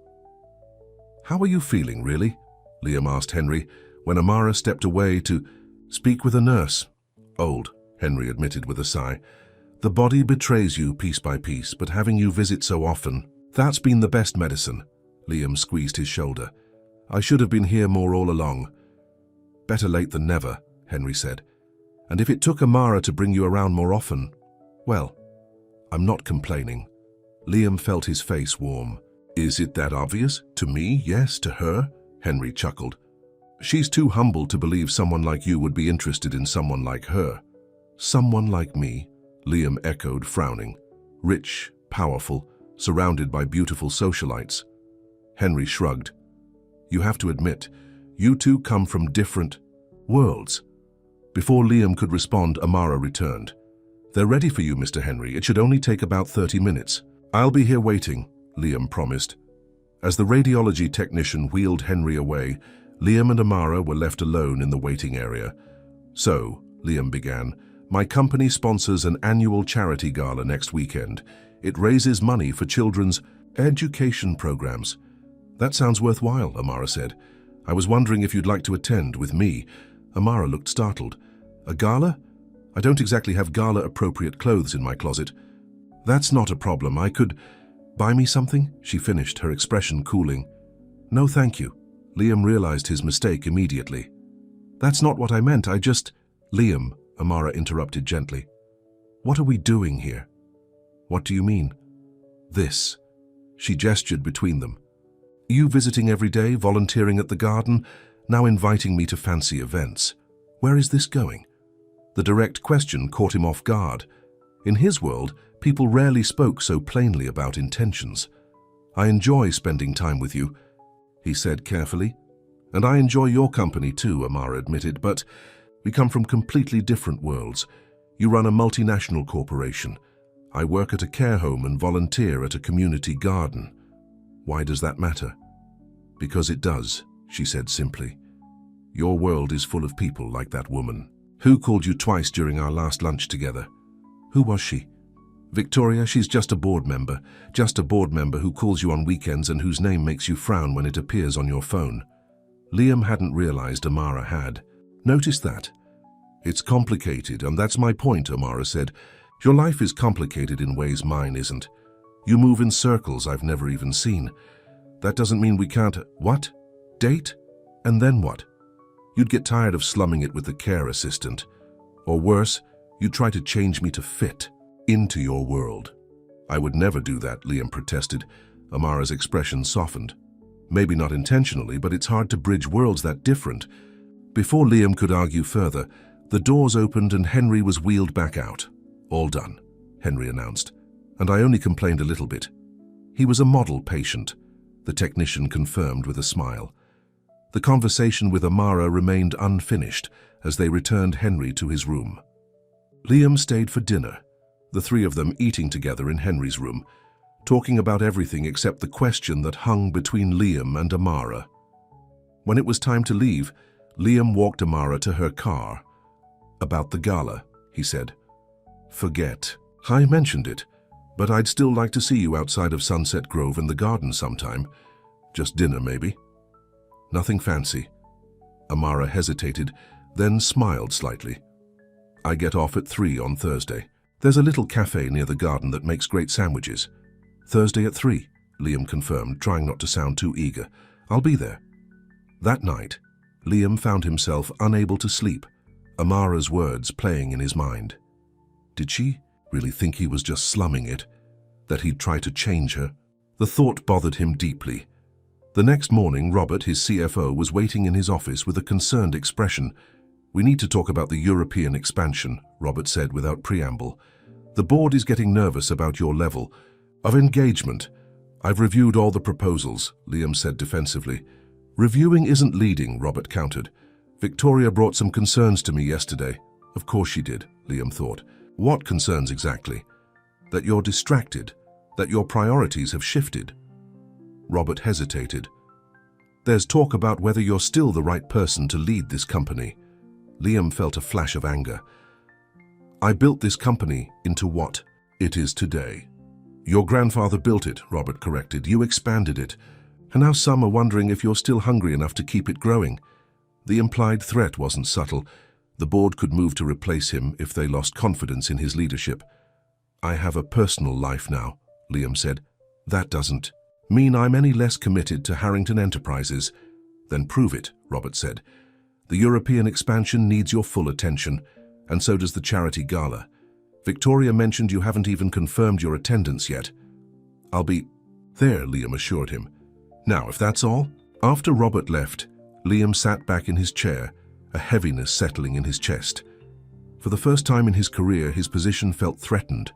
How are you feeling, really? Liam asked Henry when Amara stepped away to speak with a nurse. Old, Henry admitted with a sigh. The body betrays you piece by piece, but having you visit so often, that's been the best medicine. Liam squeezed his shoulder. I should have been here more all along. Better late than never, Henry said. And if it took Amara to bring you around more often, well, I'm not complaining. Liam felt his face warm. Is it that obvious? To me, yes. To her? Henry chuckled. She's too humble to believe someone like you would be interested in someone like her. Someone like me? Liam echoed, frowning. Rich, powerful, surrounded by beautiful socialites. Henry shrugged. You have to admit, you two come from different worlds. Before Liam could respond, Amara returned. They're ready for you, Mr. Henry. It should only take about 30 minutes. I'll be here waiting, Liam promised. As the radiology technician wheeled Henry away, Liam and Amara were left alone in the waiting area. So, Liam began, my company sponsors an annual charity gala next weekend. It raises money for children's education programs. That sounds worthwhile, Amara said. I was wondering if you'd like to attend with me. Amara looked startled. A gala? I don't exactly have gala-appropriate clothes in my closet. That's not a problem. I could... Buy me something? She finished, her expression cooling. No, thank you. Liam realized his mistake immediately. That's not what I meant. I just... Liam, Amara interrupted gently. What are we doing here? What do you mean? This. She gestured between them. You visiting every day, volunteering at the garden, now inviting me to fancy events. Where is this going? The direct question caught him off guard. In his world, people rarely spoke so plainly about intentions. I enjoy spending time with you, he said carefully. And I enjoy your company too, Amara admitted, but we come from completely different worlds. You run a multinational corporation. I work at a care home and volunteer at a community garden. Why does that matter? Because it does, she said simply. Your world is full of people like that woman. Who called you twice during our last lunch together? Who was she? Victoria, she's just a board member who calls you on weekends and whose name makes you frown when it appears on your phone. Liam hadn't realized Amara had. Notice that? It's complicated, and that's my point, Amara said. Your life is complicated in ways mine isn't. You move in circles I've never even seen. That doesn't mean we can't... What? Date? And then what? You'd get tired of slumming it with the care assistant. Or worse, you'd try to change me to fit into your world. I would never do that, Liam protested. Amara's expression softened. Maybe not intentionally, but it's hard to bridge worlds that different. Before Liam could argue further, the doors opened and Henry was wheeled back out. All done, Henry announced. And I only complained a little bit. He was a model patient, the technician confirmed with a smile. The conversation with Amara remained unfinished as they returned Henry to his room. Liam stayed for dinner, the three of them eating together in Henry's room, talking about everything except the question that hung between Liam and Amara. When it was time to leave, Liam walked Amara to her car. About the gala, he said. Forget. I mentioned it, but I'd still like to see you outside of Sunset Grove in the garden sometime. Just dinner, maybe. Nothing fancy. Amara hesitated, then smiled slightly. I get off at 3 on Thursday. There's a little cafe near the garden that makes great sandwiches. Thursday at 3, Liam confirmed, trying not to sound too eager. I'll be there. That night, Liam found himself unable to sleep, Amara's words playing in his mind. Did she really think he was just slumming it? That he'd try to change her? The thought bothered him deeply. The next morning, Robert, his CFO, was waiting in his office with a concerned expression. We need to talk about the European expansion, Robert said without preamble. The board is getting nervous about your level of engagement. I've reviewed all the proposals, Liam said defensively. Reviewing isn't leading, Robert countered. Victoria brought some concerns to me yesterday. Of course she did, Liam thought. What concerns exactly? That you're distracted, That your priorities have shifted. Robert hesitated. There's talk about whether you're still the right person to lead this company. Liam felt a flash of anger. I built this company into what it is today. Your grandfather built it, Robert corrected. You expanded it. And now some are wondering if you're still hungry enough to keep it growing. The implied threat wasn't subtle. The board could move to replace him if they lost confidence in his leadership. I have a personal life now, Liam said. That doesn't mean I'm any less committed to Harrington Enterprises. Then prove it, Robert said. The European expansion needs your full attention, and so does the charity gala. Victoria mentioned you haven't even confirmed your attendance yet. I'll be there, Liam assured him. Now, if that's all. After Robert left, Liam sat back in his chair, a heaviness settling in his chest. For the first time in his career, his position felt threatened,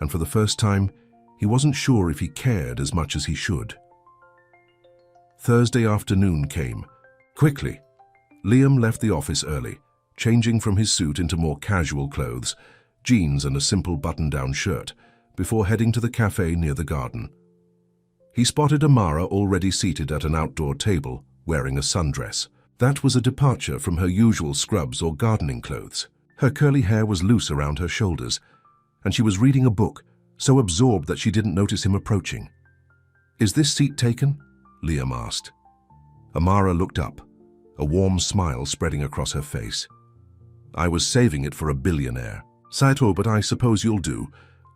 and for the first time, he wasn't sure if he cared as much as he should. Thursday afternoon came. Quickly, Liam left the office early, changing from his suit into more casual clothes, jeans and a simple button-down shirt, before heading to the cafe near the garden. He spotted Amara already seated at an outdoor table, wearing a sundress. That was a departure from her usual scrubs or gardening clothes. Her curly hair was loose around her shoulders, and she was reading a book, so absorbed that she didn't notice him approaching. Is this seat taken? Liam asked. Amara looked up, a warm smile spreading across her face. I was saving it for a billionaire. Saito, but I suppose you'll do.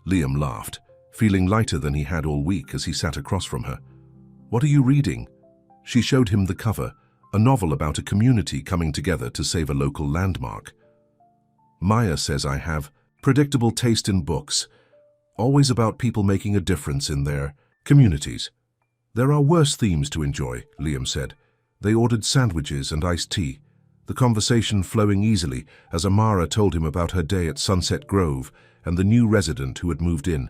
Liam laughed, feeling lighter than he had all week as he sat across from her. What are you reading? She showed him the cover, a novel about a community coming together to save a local landmark. Maya says I have predictable taste in books, always about people making a difference in their communities. There are worse themes to enjoy, Liam said. They ordered sandwiches and iced tea, the conversation flowing easily as Amara told him about her day at Sunset Grove and the new resident who had moved in.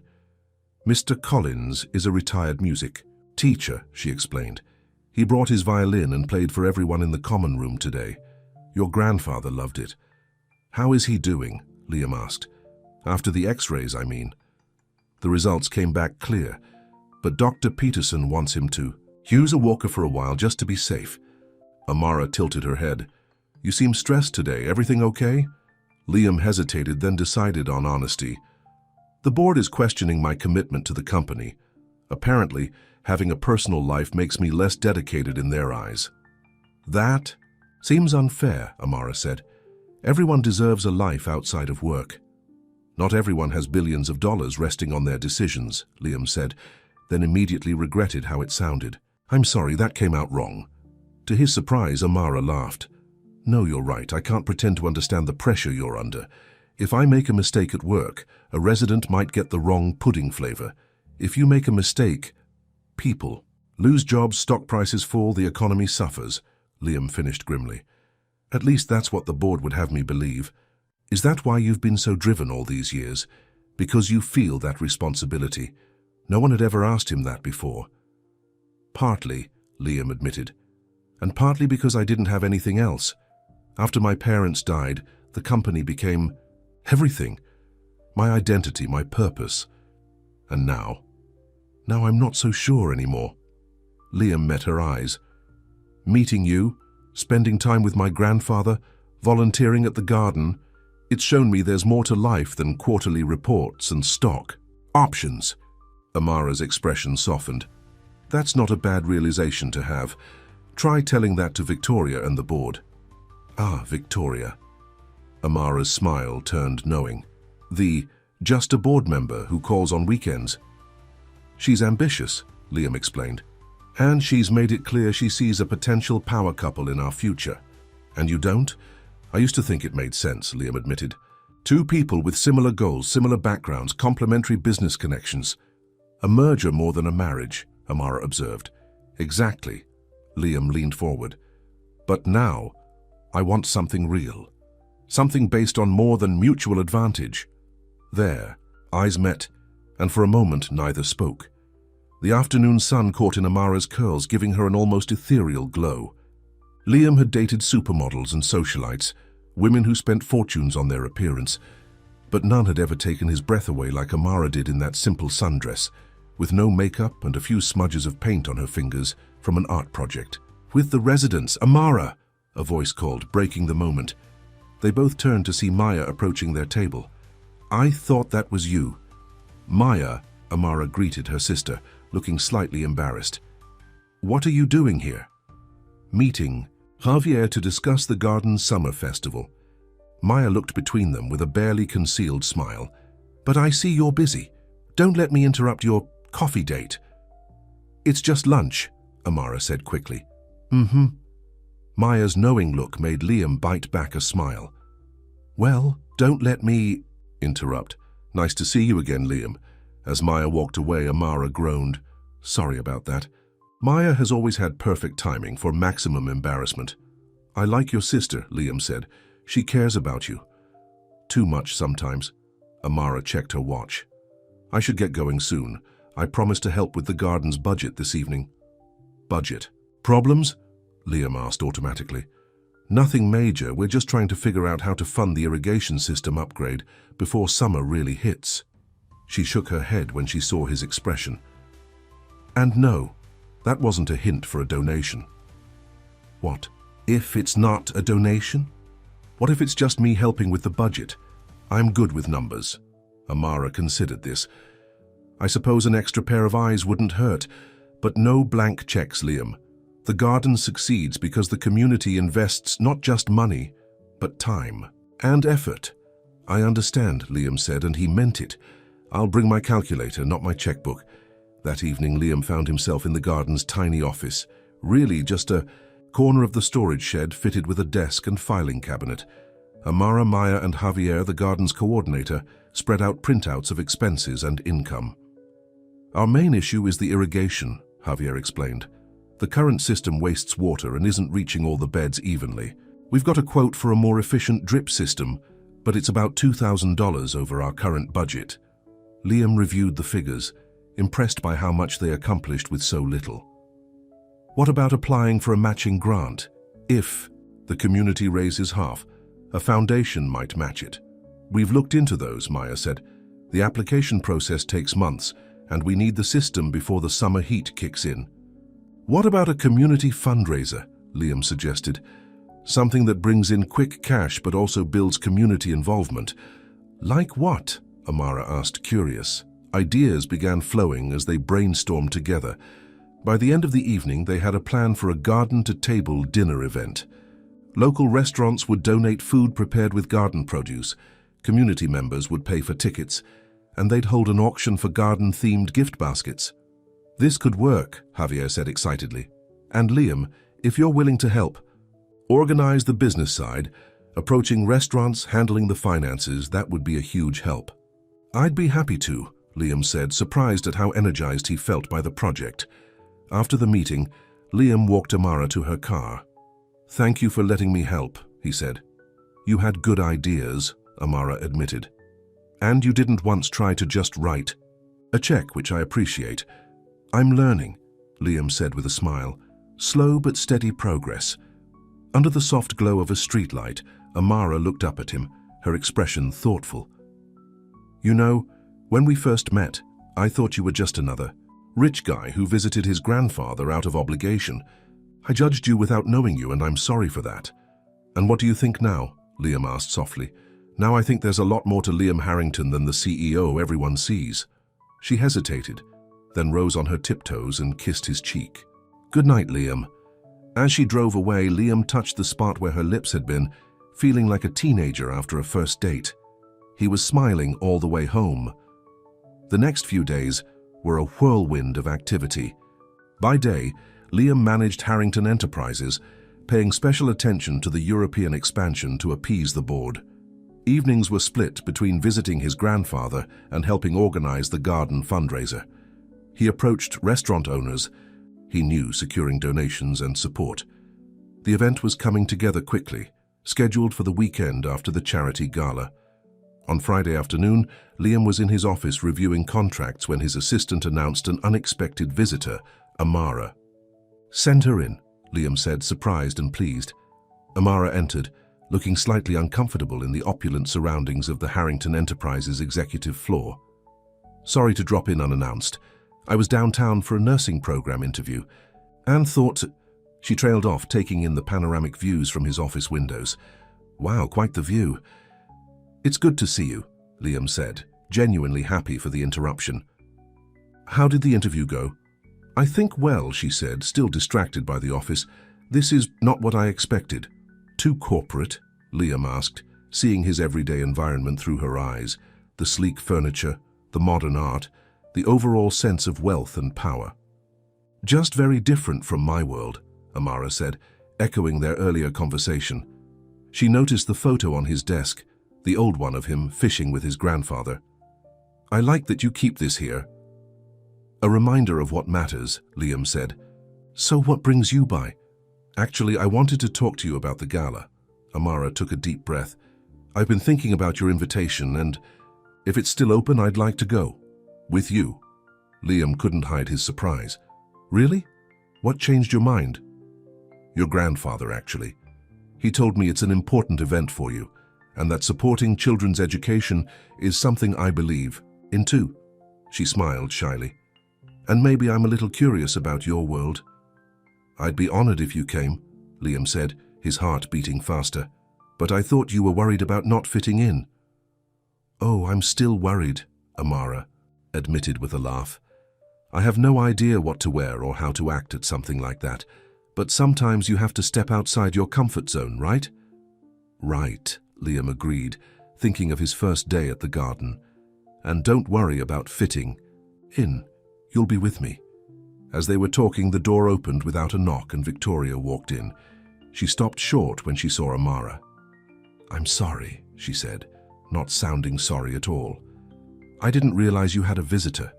Mr. Collins is a retired music teacher, she explained. He brought his violin and played for everyone in the common room today. Your grandfather loved it. How is he doing? Liam asked. After the x-rays, I mean. The results came back clear, but Dr. Peterson wants him to use a walker for a while just to be safe. Amara tilted her head. You seem stressed today. Everything okay? Liam hesitated, then decided on honesty. The board is questioning my commitment to the company. Apparently, having a personal life makes me less dedicated in their eyes. That seems unfair, Amara said. Everyone deserves a life outside of work. Not everyone has billions of dollars resting on their decisions, Liam said, then immediately regretted how it sounded. I'm sorry, that came out wrong. To his surprise, Amara laughed. No, you're right. I can't pretend to understand the pressure you're under. If I make a mistake at work, a resident might get the wrong pudding flavor. If you make a mistake, people lose jobs, stock prices fall, the economy suffers, Liam finished grimly. At least that's what the board would have me believe. Is that why you've been so driven all these years? Because you feel that responsibility? No one had ever asked him that before. Partly, Liam admitted, and partly because I didn't have anything else. After my parents died, the company became everything. My identity, my purpose. And now I'm not so sure anymore. Liam met her eyes. Meeting you, spending time with my grandfather, volunteering at the garden, it's shown me there's more to life than quarterly reports and stock options. Amara's expression softened. That's not a bad realization to have. Try telling that to Victoria and the board. Ah, Victoria. Amara's smile turned knowing. Just a board member who calls on weekends. She's ambitious, Liam explained. And she's made it clear she sees a potential power couple in our future. And you don't? I used to think it made sense, Liam admitted. Two people with similar goals, similar backgrounds, complementary business connections. A merger more than a marriage, Amara observed. Exactly. Liam leaned forward. But now, I want something real. Something based on more than mutual advantage. There, eyes met, and for a moment neither spoke. The afternoon sun caught in Amara's curls, giving her an almost ethereal glow. Liam had dated supermodels and socialites, women who spent fortunes on their appearance, but none had ever taken his breath away like Amara did in that simple sundress, with no makeup and a few smudges of paint on her fingers from an art project. "With the residents, Amara!" a voice called, breaking the moment. They both turned to see Maya approaching their table. "I thought that was you." "Maya," Amara greeted her sister, looking slightly embarrassed. "What are you doing here?" "Meeting Javier to discuss the garden's summer festival." Maya looked between them with a barely concealed smile. "But I see you're busy. Don't let me interrupt your coffee date." "It's just lunch," Amara said quickly. "Mm-hmm." Maya's knowing look made Liam bite back a smile. "Well, don't let me interrupt." "Nice to see you again, Liam." As Maya walked away, Amara groaned. "Sorry about that." Maya has always had perfect timing for maximum embarrassment. "I like your sister," Liam said. "She cares about you." "Too much sometimes." Amara checked her watch. "I should get going soon. I promised to help with the garden's budget this evening." "Budget? Problems?" Liam asked automatically. "Nothing major. We're just trying to figure out how to fund the irrigation system upgrade before summer really hits." She shook her head when she saw his expression. "And no, that wasn't a hint for a donation." "What? If it's not a donation? What if it's just me helping with the budget? I'm good with numbers." Amara considered this. "I suppose an extra pair of eyes wouldn't hurt, but no blank checks, Liam. The garden succeeds because the community invests not just money, but time and effort." "I understand," Liam said, and he meant it. "I'll bring my calculator, not my checkbook." That evening, Liam found himself in the garden's tiny office, really just a corner of the storage shed fitted with a desk and filing cabinet. Amara, Maya, and Javier, the garden's coordinator, spread out printouts of expenses and income. "Our main issue is the irrigation," Javier explained. "The current system wastes water and isn't reaching all the beds evenly. We've got a quote for a more efficient drip system, but it's about $2,000 over our current budget." Liam reviewed the figures, impressed by how much they accomplished with so little. "What about applying for a matching grant? If the community raises half, a foundation might match it." "We've looked into those," Maya said. "The application process takes months, and we need the system before the summer heat kicks in." "What about a community fundraiser?" Liam suggested. "Something that brings in quick cash but also builds community involvement." "Like what?" Amara asked, curious. Ideas began flowing as they brainstormed together. By the end of the evening, they had a plan for a garden-to-table dinner event. Local restaurants would donate food prepared with garden produce, community members would pay for tickets, and they'd hold an auction for garden-themed gift baskets. "This could work," Javier said excitedly. "And Liam, if you're willing to help, organize the business side, approaching restaurants, handling the finances, that would be a huge help." "I'd be happy to," Liam said, surprised at how energized he felt by the project. After the meeting, Liam walked Amara to her car. "Thank you for letting me help," he said. "You had good ideas," Amara admitted. "And you didn't once try to just write a check, which I appreciate." "I'm learning," Liam said with a smile. "Slow but steady progress." Under the soft glow of a streetlight, Amara looked up at him, her expression thoughtful. "You know, when we first met, I thought you were just another rich guy who visited his grandfather out of obligation. I judged you without knowing you, and I'm sorry for that." "And what do you think now?" Liam asked softly. "Now I think there's a lot more to Liam Harrington than the CEO everyone sees." She hesitated, then rose on her tiptoes and kissed his cheek. "Good night, Liam." As she drove away, Liam touched the spot where her lips had been, feeling like a teenager after a first date. He was smiling all the way home. The next few days were a whirlwind of activity. By day, Liam managed Harrington Enterprises, paying special attention to the European expansion to appease the board. Evenings were split between visiting his grandfather and helping organize the garden fundraiser. He approached restaurant owners. He knew securing donations and support. The event was coming together quickly, scheduled for the weekend after the charity gala. On Friday afternoon, Liam was in his office reviewing contracts when his assistant announced an unexpected visitor, Amara. "Send her in," Liam said, surprised and pleased. Amara entered, looking slightly uncomfortable in the opulent surroundings of the Harrington Enterprises executive floor. "Sorry to drop in unannounced. I was downtown for a nursing program interview and thought... She trailed off, taking in the panoramic views from his office windows. Wow, quite the view. It's good to see you, Liam said, genuinely happy for the interruption. How did the interview go? I think well, she said, still distracted by the office. This is not what I expected. Too corporate? Liam asked, seeing his everyday environment through her eyes, the sleek furniture, the modern art, the overall sense of wealth and power. Just very different from my world, Amara said, echoing their earlier conversation. She noticed the photo on his desk, the old one of him fishing with his grandfather. I like that you keep this here. A reminder of what matters, Liam said. So what brings you by? Actually, I wanted to talk to you about the gala. Amara took a deep breath. I've been thinking about your invitation and if it's still open, I'd like to go. With you. Liam couldn't hide his surprise. Really? What changed your mind? Your grandfather, actually. He told me it's an important event for you and that supporting children's education is something I believe in too. She smiled shyly. And maybe I'm a little curious about your world. I'd be honored if you came, Liam said, his heart beating faster. But I thought you were worried about not fitting in. Oh, I'm still worried, Amara admitted with a laugh. I have no idea what to wear or how to act at something like that, but sometimes you have to step outside your comfort zone, right? Right, Liam agreed, thinking of his first day at the garden. And don't worry about fitting in. You'll be with me. As they were talking, the door opened without a knock and Victoria walked in. She stopped short when she saw Amara. I'm sorry, she said, not sounding sorry at all. I didn't realize you had a visitor.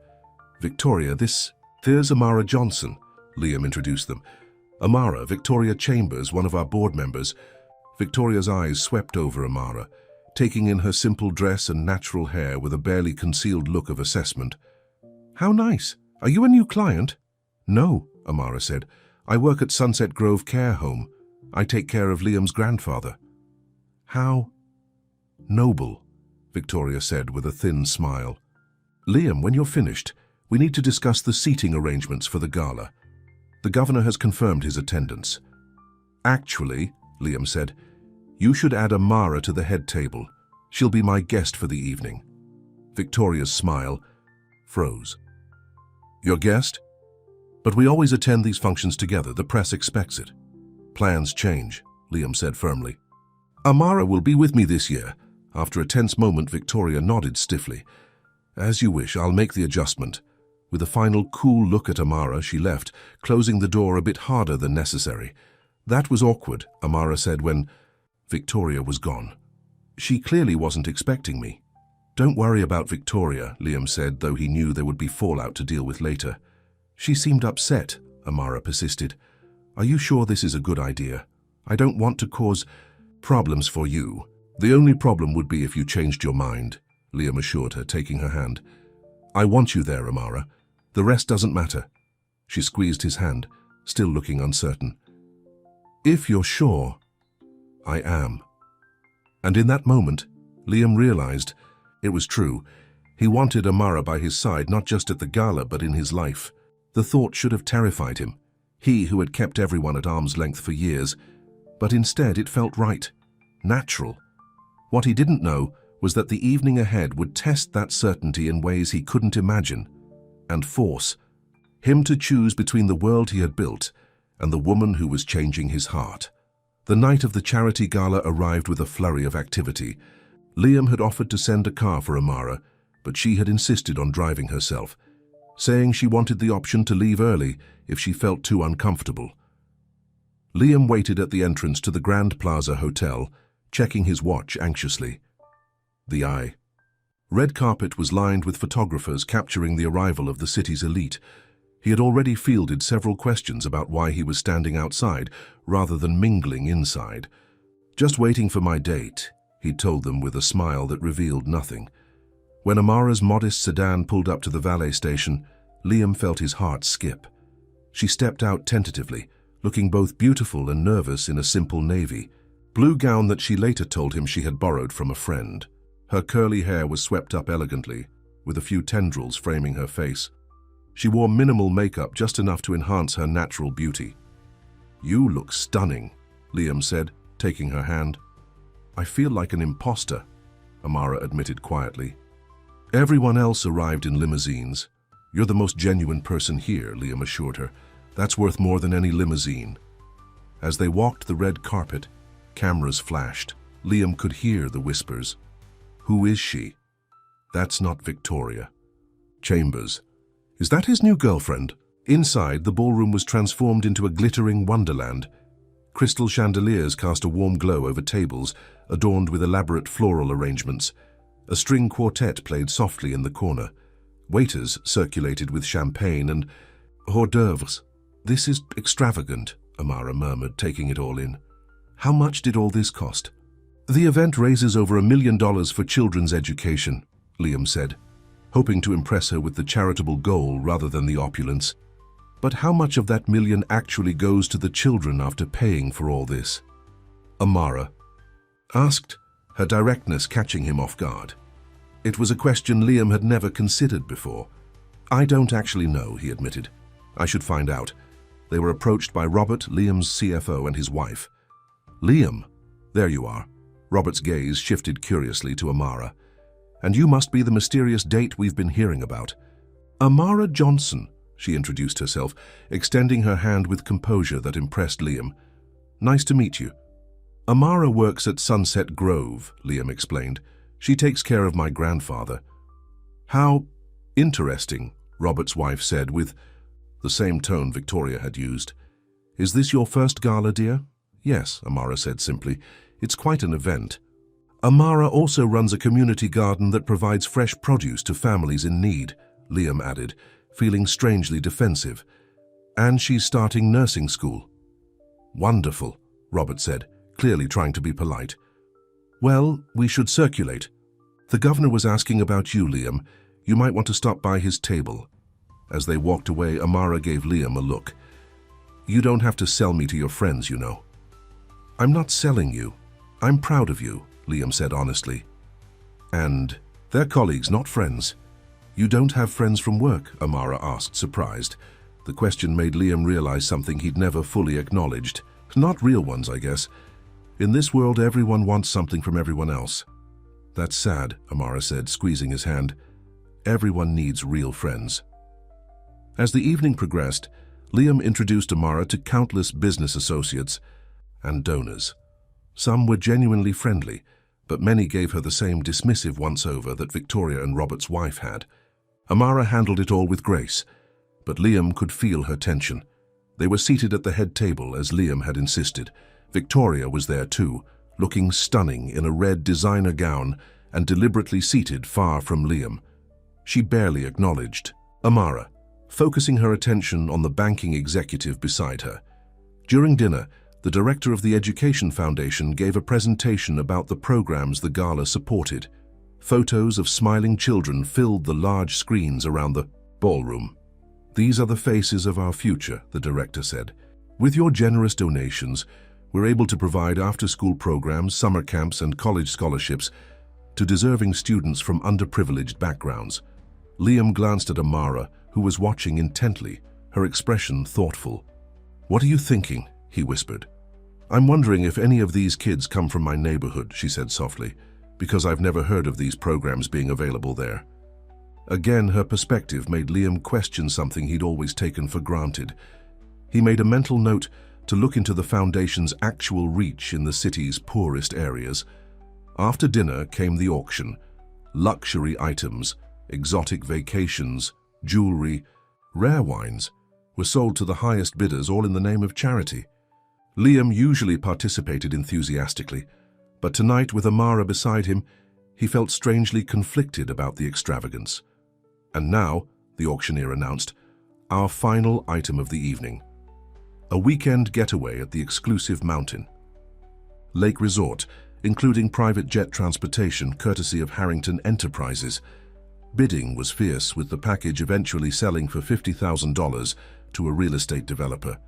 Victoria, there's Amara Johnson, Liam introduced them. Amara, Victoria Chambers, one of our board members. Victoria's eyes swept over Amara, taking in her simple dress and natural hair with a barely concealed look of assessment. How nice. Are you a new client? No, Amara said. I work at Sunset Grove Care Home. I take care of Liam's grandfather. How noble, Victoria said with a thin smile. Liam, when you're finished, we need to discuss the seating arrangements for the gala. The governor has confirmed his attendance. Actually, Liam said, you should add Amara to the head table. She'll be my guest for the evening. Victoria's smile froze. Your guest? But we always attend these functions together. The press expects it. Plans change, Liam said firmly. Amara will be with me this year. After a tense moment, Victoria nodded stiffly. As you wish, I'll make the adjustment. With a final cool look at Amara, she left, closing the door a bit harder than necessary. That was awkward, Amara said when Victoria was gone. She clearly wasn't expecting me. Don't worry about Victoria, Liam said, though he knew there would be fallout to deal with later. She seemed upset, Amara persisted. Are you sure this is a good idea? I don't want to cause problems for you. The only problem would be if you changed your mind, Liam assured her, taking her hand. I want you there, Amara. The rest doesn't matter. She squeezed his hand, still looking uncertain. If you're sure, I am. And in that moment, Liam realized it was true. He wanted Amara by his side, not just at the gala, but in his life. The thought should have terrified him, he who had kept everyone at arm's length for years. But instead it felt right, natural. What he didn't know was that the evening ahead would test that certainty in ways he couldn't imagine, and force him to choose between the world he had built and the woman who was changing his heart. The night of the charity gala arrived with a flurry of activity. Liam had offered to send a car for Amara, but she had insisted on driving herself, saying she wanted the option to leave early if she felt too uncomfortable. Liam waited at the entrance to the Grand Plaza Hotel, checking his watch anxiously. The red carpet was lined with photographers capturing the arrival of the city's elite. He had already fielded several questions about why he was standing outside rather than mingling inside. Just waiting for my date, he told them with a smile that revealed nothing. When Amara's modest sedan pulled up to the valet station, Liam felt his heart skip. She stepped out tentatively, looking both beautiful and nervous in a simple navy blue gown that she later told him she had borrowed from a friend. Her curly hair was swept up elegantly, with a few tendrils framing her face. She wore minimal makeup, just enough to enhance her natural beauty. "You look stunning," Liam said, taking her hand. "I feel like an imposter," Amara admitted quietly. "Everyone else arrived in limousines. You're the most genuine person here," Liam assured her. "That's worth more than any limousine." As they walked the red carpet, cameras flashed. Liam could hear the whispers. "Who is she?" "That's not Victoria." "Chambers. Is that his new girlfriend?" Inside, the ballroom was transformed into a glittering wonderland. Crystal chandeliers cast a warm glow over tables, adorned with elaborate floral arrangements. A string quartet played softly in the corner. Waiters circulated with champagne and hors d'oeuvres. "This is extravagant," Amara murmured, taking it all in. "How much did all this cost?" "The event raises over $1 million for children's education," Liam said, hoping to impress her with the charitable goal rather than the opulence. "But how much of that million actually goes to the children after paying for all this?" Amara asked, her directness catching him off guard. It was a question Liam had never considered before. "I don't actually know," he admitted. "I should find out." They were approached by Robert, Liam's CFO, and his wife. "Liam, there you are." Robert's gaze shifted curiously to Amara. "And you must be the mysterious date we've been hearing about." "Amara Johnson," she introduced herself, extending her hand with composure that impressed Liam. "Nice to meet you." "Amara works at Sunset Grove," Liam explained. "She takes care of my grandfather." "How interesting," Robert's wife said with the same tone Victoria had used. "Is this your first gala, dear?" "Yes," Amara said simply. "It's quite an event." "Amara also runs a community garden that provides fresh produce to families in need," Liam added, feeling strangely defensive. "And she's starting nursing school." "Wonderful," Robert said, clearly trying to be polite. "Well, we should circulate. The governor was asking about you, Liam. You might want to stop by his table." As they walked away, Amara gave Liam a look. "You don't have to sell me to your friends, you know." "I'm not selling you. I'm proud of you," Liam said honestly. "And they're colleagues, not friends." "You don't have friends from work?" Amara asked, surprised. The question made Liam realize something he'd never fully acknowledged. Not real ones, I guess. In this world, everyone wants something from everyone else. "That's sad," Amara said, squeezing his hand. "Everyone needs real friends." As the evening progressed, Liam introduced Amara to countless business associates and donors. Some were genuinely friendly, but many gave her the same dismissive once-over that Victoria and Robert's wife had. Amara handled it all with grace, but Liam could feel her tension. They were seated at the head table, as Liam had insisted. Victoria was there too, looking stunning in a red designer gown and deliberately seated far from Liam. She barely acknowledged Amara, focusing her attention on the banking executive beside her. During dinner, the director of the Education Foundation gave a presentation about the programs the gala supported. Photos of smiling children filled the large screens around the ballroom. "These are the faces of our future," the director said. "With your generous donations, we're able to provide after-school programs, summer camps, and college scholarships to deserving students from underprivileged backgrounds." Liam glanced at Amara, who was watching intently, her expression thoughtful. "What are you thinking?" he whispered. "I'm wondering if any of these kids come from my neighborhood," she said softly, "because I've never heard of these programs being available there." Again, her perspective made Liam question something he'd always taken for granted. He made a mental note to look into the foundation's actual reach in the city's poorest areas. After dinner came the auction. Luxury items, exotic vacations, jewelry, rare wines were sold to the highest bidders, all in the name of charity. Liam usually participated enthusiastically, but tonight, with Amara beside him, he felt strangely conflicted about the extravagance. "And now," the auctioneer announced, "our final item of the evening. A weekend getaway at the exclusive mountain lake resort, including private jet transportation courtesy of Harrington Enterprises." Bidding was fierce, with the package eventually selling for $50,000 to a real estate developer.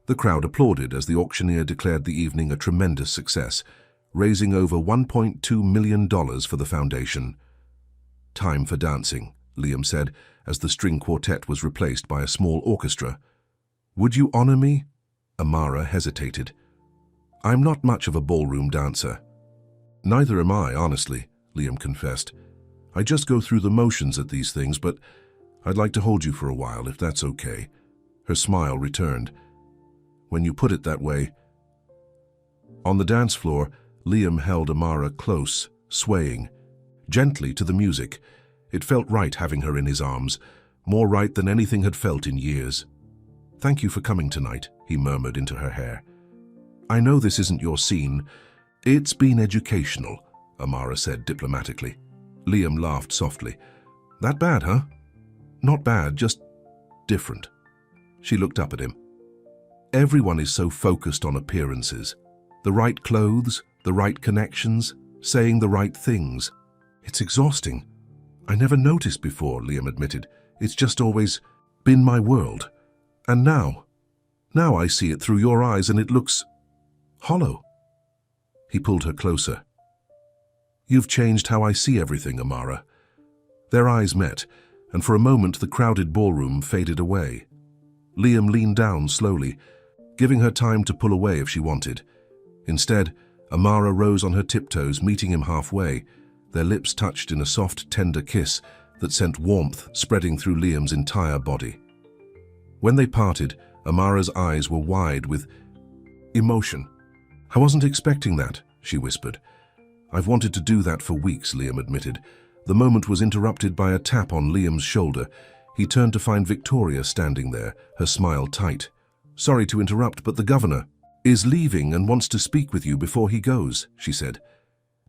The crowd applauded as the auctioneer declared the evening a tremendous success, raising over $1.2 million for the foundation. "Time for dancing," Liam said, as the string quartet was replaced by a small orchestra. "Would you honor me?" Amara hesitated. "I'm not much of a ballroom dancer." "Neither am I, honestly," Liam confessed. "I just go through the motions at these things, but I'd like to hold you for a while, if that's okay." Her smile returned. "When you put it that way." On the dance floor, Liam held Amara close, swaying, gently to the music. It felt right having her in his arms, more right than anything had felt in years. "Thank you for coming tonight," he murmured into her hair. "I know this isn't your scene." "It's been educational," Amara said diplomatically. Liam laughed softly. "That bad, huh?" "Not bad, just different." She looked up at him. "Everyone is so focused on appearances. The right clothes, the right connections, saying the right things. It's exhausting." "I never noticed before," Liam admitted. "It's just always been my world. And now I see it through your eyes and it looks hollow." He pulled her closer. "You've changed how I see everything, Amara." Their eyes met, and for a moment the crowded ballroom faded away. Liam leaned down slowly, giving her time to pull away if she wanted. Instead, Amara rose on her tiptoes, meeting him halfway. Their lips touched in a soft, tender kiss that sent warmth spreading through Liam's entire body. When they parted, Amara's eyes were wide with emotion. "I wasn't expecting that," she whispered. "I've wanted to do that for weeks," Liam admitted. The moment was interrupted by a tap on Liam's shoulder. He turned to find Victoria standing there, her smile tight. "Sorry to interrupt, but the governor is leaving and wants to speak with you before he goes," she said.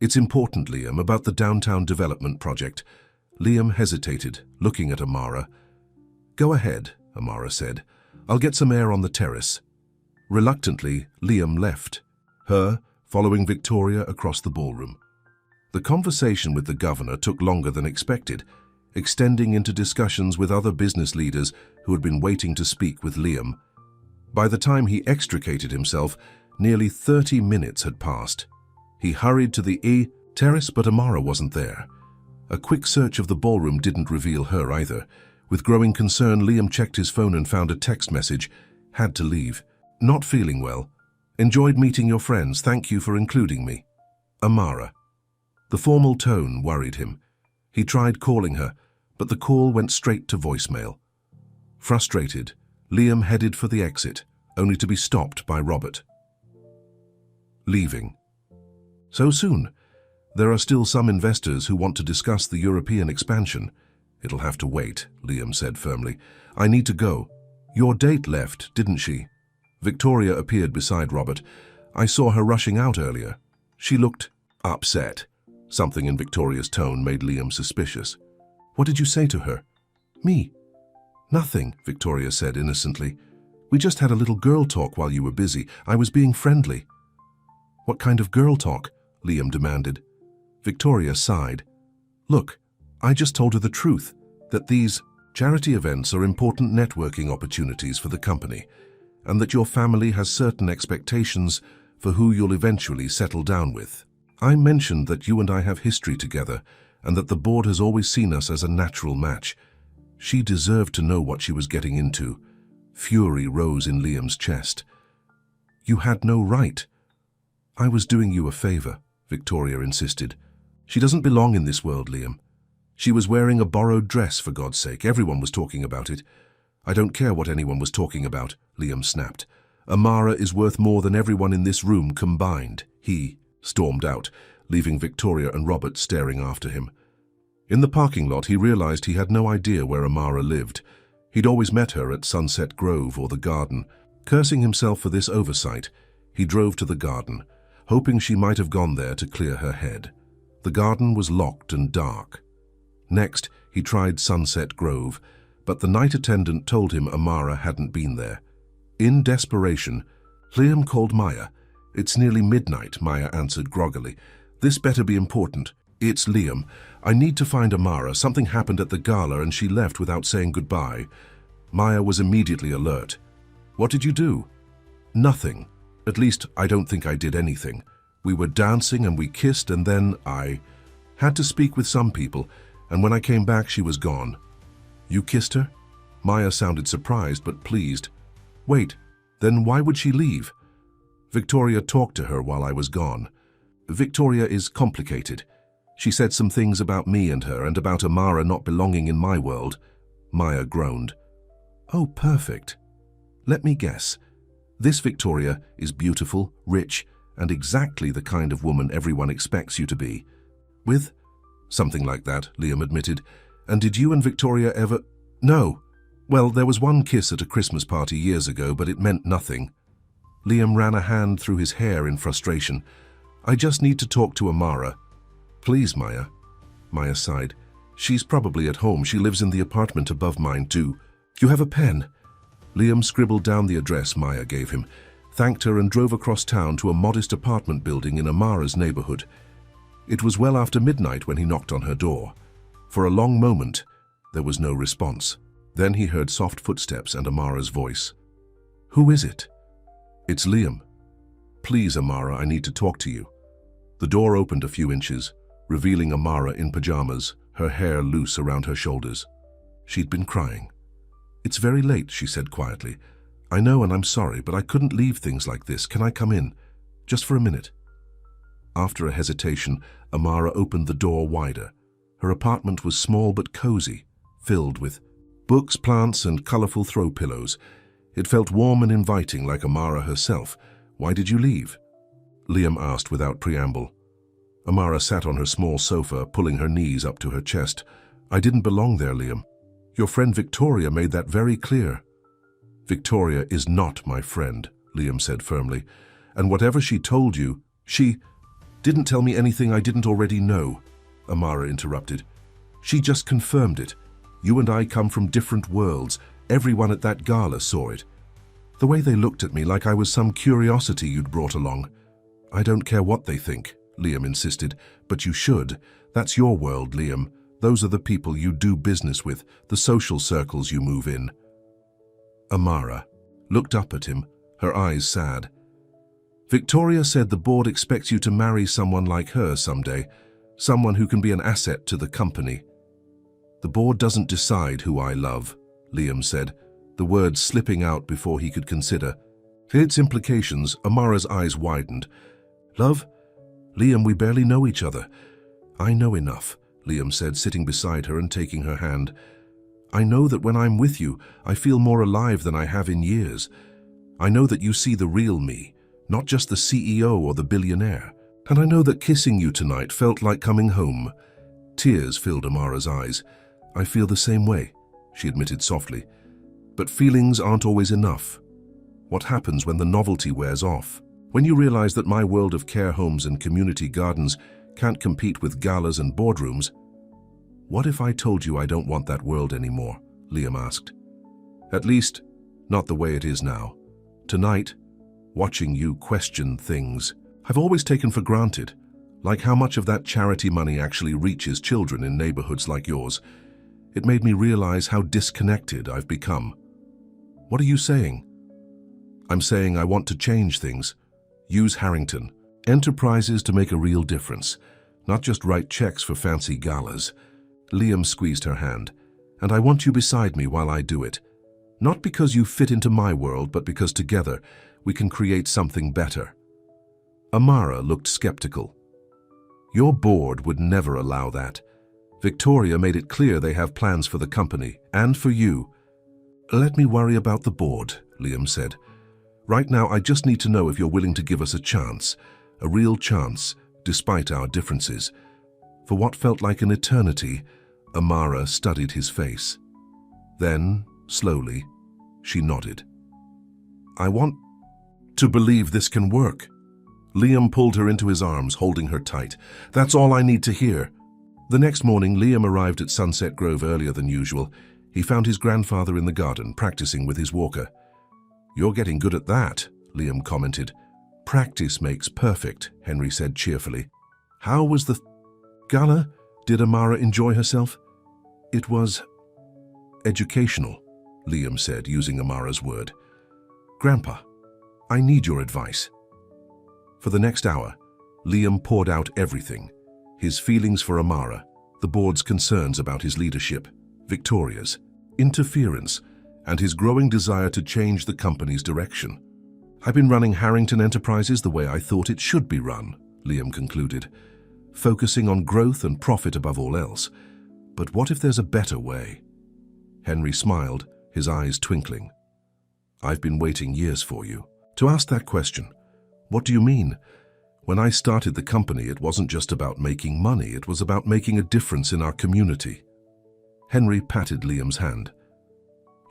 "It's important, Liam, about the downtown development project." Liam hesitated, looking at Amara. "Go ahead," Amara said. "I'll get some air on the terrace." Reluctantly, Liam left, her following Victoria across the ballroom. The conversation with the governor took longer than expected, extending into discussions with other business leaders who had been waiting to speak with Liam. By the time he extricated himself, nearly 30 minutes had passed. He hurried to the terrace, but Amara wasn't there. A quick search of the ballroom didn't reveal her either. With growing concern, Liam checked his phone and found a text message. "Had to leave. Not feeling well. Enjoyed meeting your friends. Thank you for including me. Amara." The formal tone worried him. He tried calling her, but the call went straight to voicemail. Frustrated, Liam headed for the exit, only to be stopped by Robert. "Leaving. So soon? There are still some investors who want to discuss the European expansion." "It'll have to wait," Liam said firmly. "I need to go." "Your date left, didn't she?" Victoria appeared beside Robert. "I saw her rushing out earlier. She looked upset." Something in Victoria's tone made Liam suspicious. "What did you say to her?" "Me? Nothing," Victoria said innocently. "We just had a little girl talk while you were busy. I was being friendly." "What kind of girl talk?" Liam demanded. Victoria sighed. "Look, I just told her the truth, that these charity events are important networking opportunities for the company, and that your family has certain expectations for who you'll eventually settle down with. I mentioned that you and I have history together, and that the board has always seen us as a natural match." She deserved to know what she was getting into. Fury rose in Liam's chest. "You had no right." "I was doing you a favor," Victoria insisted. "She doesn't belong in this world, Liam. She was wearing a borrowed dress, for God's sake. Everyone was talking about it." "I don't care what anyone was talking about," Liam snapped. "Amara is worth more than everyone in this room combined." He stormed out, leaving Victoria and Robert staring after him. In the parking lot, he realized he had no idea where Amara lived. He'd always met her at Sunset Grove or the garden. Cursing himself for this oversight, he drove to the garden, hoping she might have gone there to clear her head. The garden was locked and dark. Next, he tried Sunset Grove, but the night attendant told him Amara hadn't been there. In desperation, Liam called Maya. "It's nearly midnight," Maya answered groggily. "This better be important." "It's Liam. I need to find Amara. Something happened at the gala and she left without saying goodbye." Maya was immediately alert. "What did you do?" "Nothing. At least, I don't think I did anything. We were dancing and we kissed, and then I had to speak with some people. and when I came back, she was gone. You kissed her? Maya sounded surprised but pleased. Wait, then why would she leave? Victoria talked to her while I was gone. Victoria is complicated. She said some things about me and her and about Amara not belonging in my world. Maya groaned. Oh, perfect. Let me guess. This Victoria is beautiful, rich, and exactly the kind of woman everyone expects you to be. With? Something like that, Liam admitted. And did you and Victoria ever? No. Well, there was one kiss at a Christmas party years ago, but it meant nothing. Liam ran a hand through his hair in frustration. I just need to talk to Amara. Please, Maya. Maya sighed. She's probably at home. She lives in the apartment above mine, too. You have a pen? Liam scribbled down the address Maya gave him, thanked her and drove across town to a modest apartment building in Amara's neighborhood. It was well after midnight when he knocked on her door. For a long moment, there was no response. Then he heard soft footsteps and Amara's voice. Who is it? It's Liam. Please, Amara, I need to talk to you. The door opened a few inches, revealing Amara in pajamas, her hair loose around her shoulders. She'd been crying. It's very late, she said quietly. I know and I'm sorry, but I couldn't leave things like this. Can I come in? Just for a minute. After a hesitation, Amara opened the door wider. Her apartment was small but cozy, filled with books, plants, and colorful throw pillows. It felt warm and inviting, like Amara herself. Why did you leave? Liam asked without preamble. Amara sat on her small sofa, pulling her knees up to her chest. I didn't belong there, Liam. Your friend Victoria made that very clear. Victoria is not my friend, Liam said firmly. And whatever she told you, she didn't tell me anything I didn't already know, Amara interrupted. She just confirmed it. You and I come from different worlds. Everyone at that gala saw it. The way they looked at me like I was some curiosity you'd brought along. I don't care what they think, Liam insisted, but you should. That's your world, Liam. Those are the people you do business with, the social circles you move in. Amara looked up at him, her eyes sad. Victoria said the board expects you to marry someone like her someday, someone who can be an asset to the company. The board doesn't decide who I love, Liam said, the words slipping out before he could consider. Its implications, Amara's eyes widened. Love? Liam, we barely know each other. I know enough, Liam said, sitting beside her and taking her hand. I know that when I'm with you, I feel more alive than I have in years. I know that you see the real me, not just the CEO or the billionaire. And I know that kissing you tonight felt like coming home. Tears filled Amara's eyes. I feel the same way, she admitted softly. But feelings aren't always enough. What happens when the novelty wears off? When you realize that my world of care homes and community gardens can't compete with galas and boardrooms? What if I told you I don't want that world anymore? Liam asked. At least, not the way it is now. Tonight, watching you question things I've always taken for granted, like how much of that charity money actually reaches children in neighborhoods like yours. It made me realize how disconnected I've become. What are you saying? I'm saying I want to change things. Use Harrington. Enterprises to make a real difference, not just write checks for fancy galas. Liam squeezed her hand. And I want you beside me while I do it. Not because you fit into my world, but because together we can create something better. Amara looked skeptical. Your board would never allow that. Victoria made it clear they have plans for the company and for you. Let me worry about the board, Liam said. Right now, I just need to know if you're willing to give us a chance, a real chance, despite our differences. For what felt like an eternity, Amara studied his face. Then, slowly, she nodded. I want to believe this can work. Liam pulled her into his arms, holding her tight. That's all I need to hear. The next morning, Liam arrived at Sunset Grove earlier than usual. He found his grandfather in the garden, practicing with his walker. You're getting good at that, Liam commented. Practice makes perfect, Henry said cheerfully. How was the gala? Did Amara enjoy herself? It was educational, Liam said, using Amara's word. Grandpa, I need your advice. For the next hour, Liam poured out everything. His feelings for Amara, The board's concerns about his leadership, Victoria's interference, and his growing desire to change the company's direction. "I've been running Harrington Enterprises the way I thought it should be run," Liam concluded, "focusing on growth and profit above all else. But what if there's a better way?" Henry smiled, his eyes twinkling. "I've been waiting years for you to ask that question. What do you mean? When I started the company, it wasn't just about making money, it was about making a difference in our community." Henry patted Liam's hand.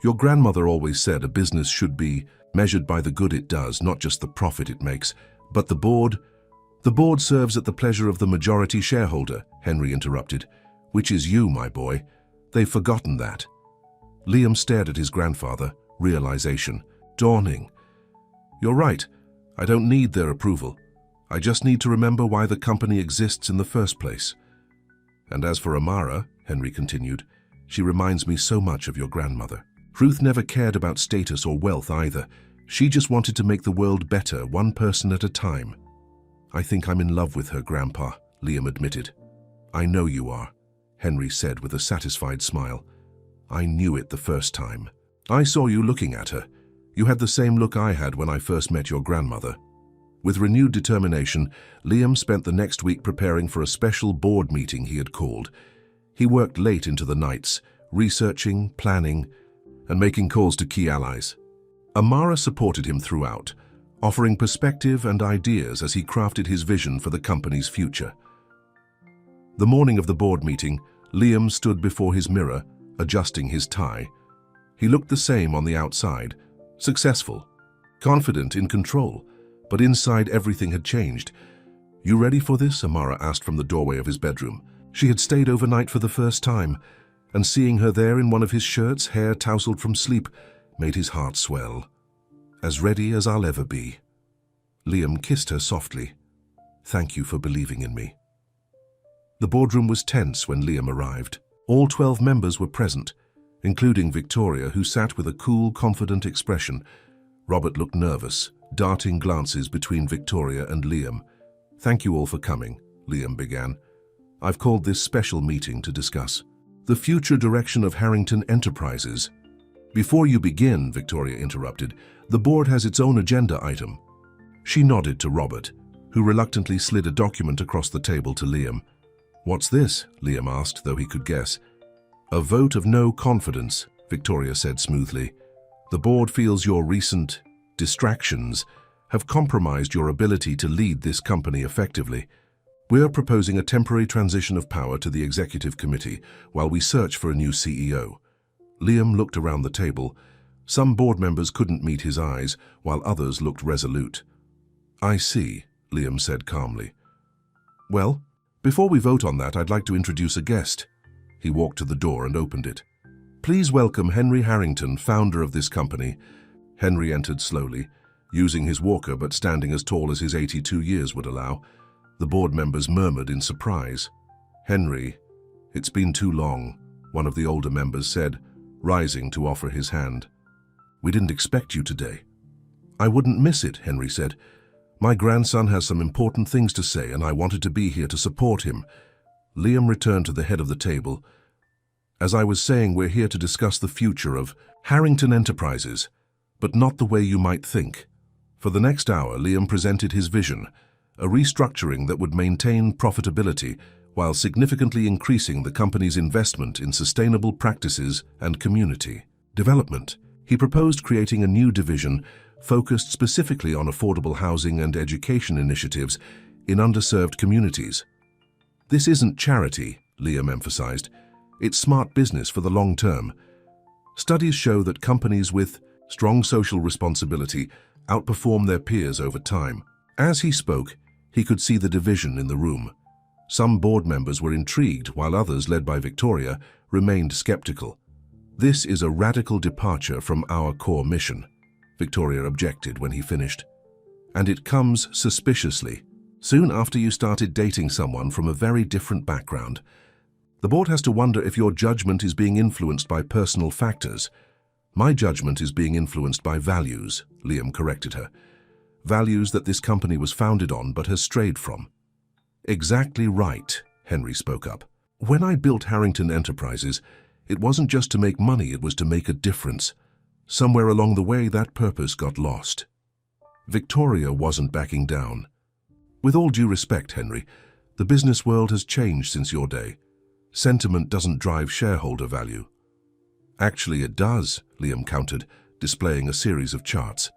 "Your grandmother always said a business should be measured by the good it does, not just the profit it makes. But the board serves at the pleasure of the majority shareholder," Henry interrupted, "which is you, my boy. They've forgotten that." Liam stared at his grandfather, realization dawning. "You're right. I don't need their approval. I just need to remember why the company exists in the first place. And as for Amara," Henry continued, "she reminds me so much of your grandmother. Ruth never cared about status or wealth either. She just wanted to make the world better, one person at a time." "I think I'm in love with her, Grandpa," Liam admitted. "I know you are," Henry said with a satisfied smile. "I knew it the first time. I saw you looking at her. You had the same look I had when I first met your grandmother." With renewed determination, Liam spent the next week preparing for a special board meeting he had called. He worked late into the nights, researching, planning, and making calls to key allies. Amara supported him throughout, offering perspective and ideas as he crafted his vision for the company's future. The morning of the board meeting, Liam stood before his mirror, adjusting his tie. He looked the same on the outside, successful, confident, in control, but inside everything had changed. "You ready for this?" Amara asked from the doorway of his bedroom. She had stayed overnight for the first time, and seeing her there in one of his shirts, hair tousled from sleep, made his heart swell. "As ready as I'll ever be." Liam kissed her softly. "Thank you for believing in me." The boardroom was tense when Liam arrived. All 12 members were present, including Victoria, who sat with a cool, confident expression. Robert looked nervous, darting glances between Victoria and Liam. "Thank you all for coming," Liam began. "I've called this special meeting to discuss the future direction of Harrington Enterprises." "Before you begin," Victoria interrupted, "the board has its own agenda item." She nodded to Robert, who reluctantly slid a document across the table to Liam. "What's this?" Liam asked, though he could guess. "A vote of no confidence," Victoria said smoothly. "The board feels your recent distractions have compromised your ability to lead this company effectively. We're proposing a temporary transition of power to the executive committee while we search for a new CEO." Liam looked around the table. Some board members couldn't meet his eyes, while others looked resolute. "I see," Liam said calmly. "Well, before we vote on that, I'd like to introduce a guest." He walked to the door and opened it. "Please welcome Henry Harrington, founder of this company." Henry entered slowly, using his walker but standing as tall as his 82 years would allow. The board members murmured in surprise. "Henry, it's been too long," one of the older members said, rising to offer his hand. "We didn't expect you today." "I wouldn't miss it," Henry said. "My grandson has some important things to say, and I wanted to be here to support him." Liam returned to the head of the table. "As I was saying, we're here to discuss the future of Harrington Enterprises, but not the way you might think." For the next hour, Liam presented his vision, a restructuring that would maintain profitability while significantly increasing the company's investment in sustainable practices and community development. He proposed creating a new division focused specifically on affordable housing and education initiatives in underserved communities. "This isn't charity," Liam emphasized. "It's smart business for the long term. Studies show that companies with strong social responsibility outperform their peers over time." As he spoke, he could see the division in the room. Some board members were intrigued, while others, led by Victoria, remained skeptical. "This is a radical departure from our core mission," Victoria objected when he finished. "And it comes suspiciously, soon after you started dating someone from a very different background. The board has to wonder if your judgment is being influenced by personal factors." "My judgment is being influenced by values," Liam corrected her. "Values that this company was founded on but has strayed from." "Exactly right," Henry spoke up. When I built Harrington Enterprises, it wasn't just to make money, it was to make a difference. Somewhere along the way, that purpose got lost. Victoria wasn't backing down. With all due respect, Henry, the business world has changed since your day. Sentiment doesn't drive shareholder value. Actually, it does, Liam countered, displaying a series of charts.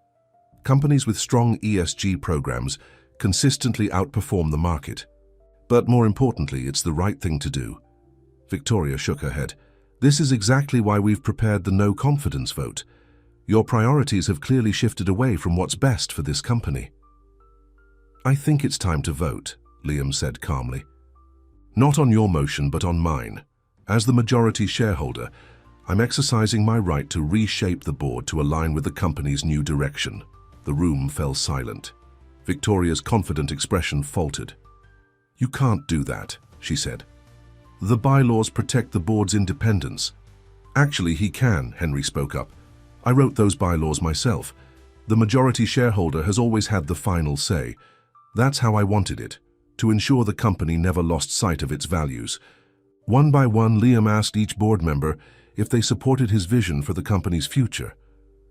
Companies with strong ESG programs consistently outperform the market. But more importantly, it's the right thing to do. Victoria shook her head. This is exactly why we've prepared the no confidence vote. Your priorities have clearly shifted away from what's best for this company. I think it's time to vote, Liam said calmly. Not on your motion, but on mine. As the majority shareholder, I'm exercising my right to reshape the board to align with the company's new direction. The room fell silent. Victoria's confident expression faltered. You can't do that, she said. The bylaws protect the board's independence. Actually, he can, Henry spoke up. I wrote those bylaws myself. The majority shareholder has always had the final say. That's how I wanted it, to ensure the company never lost sight of its values. One by one, Liam asked each board member if they supported his vision for the company's future.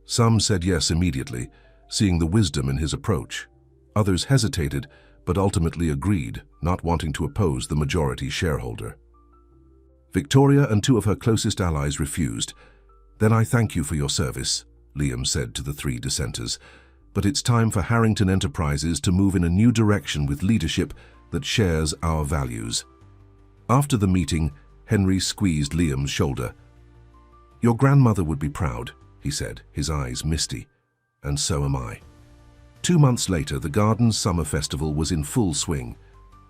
Some said yes immediately, seeing the wisdom in his approach. Others hesitated, but ultimately agreed, not wanting to oppose the majority shareholder. Victoria and two of her closest allies refused. Then I thank you for your service, Liam said to the three dissenters. But it's time for Harrington Enterprises to move in a new direction with leadership that shares our values. After the meeting, Henry squeezed Liam's shoulder. Your grandmother would be proud, he said, his eyes misty. And so am I. 2 months later, the Garden's Summer Festival was in full swing.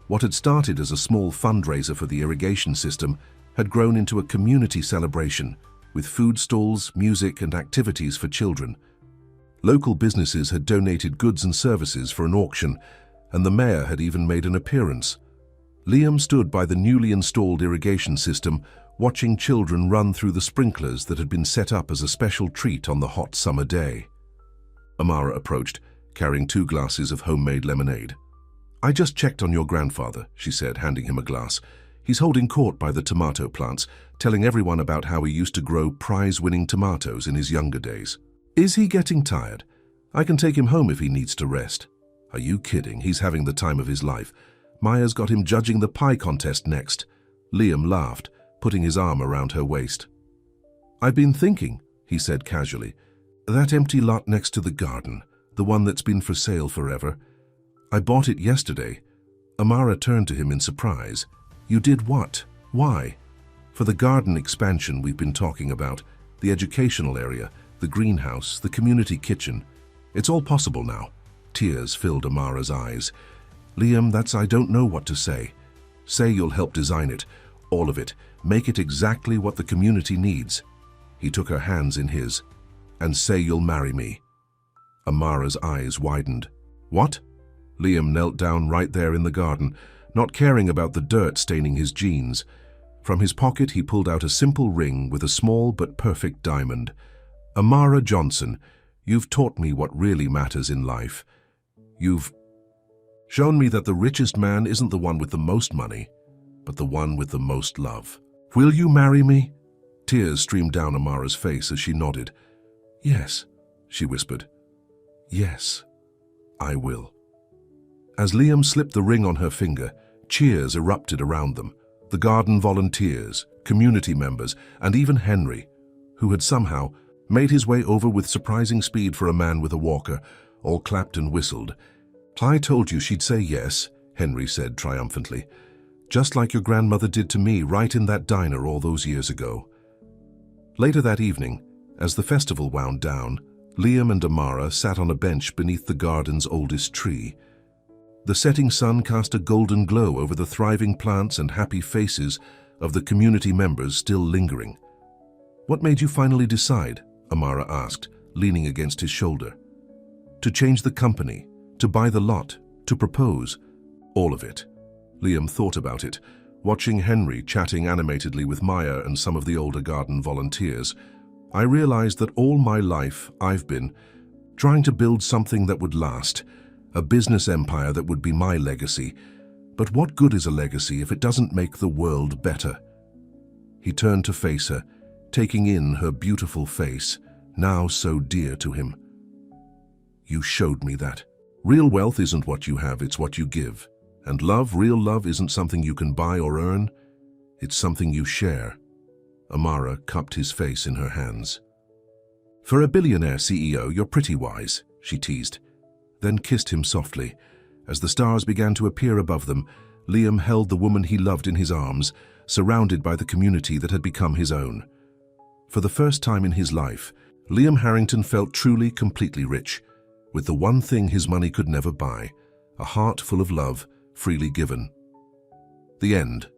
What had started as a small fundraiser for the irrigation system had grown into a community celebration, with food stalls, music, and activities for children. Local businesses had donated goods and services for an auction, and the mayor had even made an appearance. Liam stood by the newly installed irrigation system, watching children run through the sprinklers that had been set up as a special treat on the hot summer day. Amara approached, carrying 2 glasses of homemade lemonade. I just checked on your grandfather, she said, handing him a glass. He's holding court by the tomato plants, telling everyone about how he used to grow prize-winning tomatoes in his younger days. Is he getting tired? I can take him home if he needs to rest. Are you kidding? He's having the time of his life. Maya's got him judging the pie contest next. Liam laughed, putting his arm around her waist. I've been thinking, he said casually. That empty lot next to the garden, the one that's been for sale forever. I bought it yesterday. Amara turned to him in surprise. You did what? Why? For the garden expansion we've been talking about, the educational area, the greenhouse, the community kitchen. It's all possible now. Tears filled Amara's eyes. Liam, I don't know what to say. Say you'll help design it, all of it. Make it exactly what the community needs. He took her hands in his. And say you'll marry me. Amara's eyes widened. What? Liam knelt down right there in the garden, not caring about the dirt staining his jeans. From his pocket he pulled out a simple ring with a small but perfect diamond. Amara Johnson, you've taught me what really matters in life. You've shown me that the richest man isn't the one with the most money, but the one with the most love. Will you marry me? Tears streamed down Amara's face as she nodded. Yes, she whispered. Yes, I will. As Liam slipped the ring on her finger, cheers erupted around them. The garden volunteers, community members, and even Henry, who had somehow made his way over with surprising speed for a man with a walker, all clapped and whistled. I told you she'd say yes, Henry said triumphantly. Just like your grandmother did to me right in that diner all those years ago. Later that evening, as the festival wound down, Liam and Amara sat on a bench beneath the garden's oldest tree. The setting sun cast a golden glow over the thriving plants and happy faces of the community members still lingering. What made you finally decide? Amara asked, leaning against his shoulder. To change the company, to buy the lot, to propose. All of it. Liam thought about it, watching Henry chatting animatedly with Maya and some of the older garden volunteers. I realized that all my life I've been trying to build something that would last, a business empire that would be my legacy. But what good is a legacy if it doesn't make the world better? He turned to face her, taking in her beautiful face, now so dear to him. You showed me that. Real wealth isn't what you have, it's what you give. And love, real love, isn't something you can buy or earn. It's something you share. Amara cupped his face in her hands. For a billionaire CEO, you're pretty wise, she teased, then kissed him softly. As the stars began to appear above them, Liam held the woman he loved in his arms, surrounded by the community that had become his own. For the first time in his life, Liam Harrington felt truly, completely rich, with the one thing his money could never buy, a heart full of love, freely given. The end.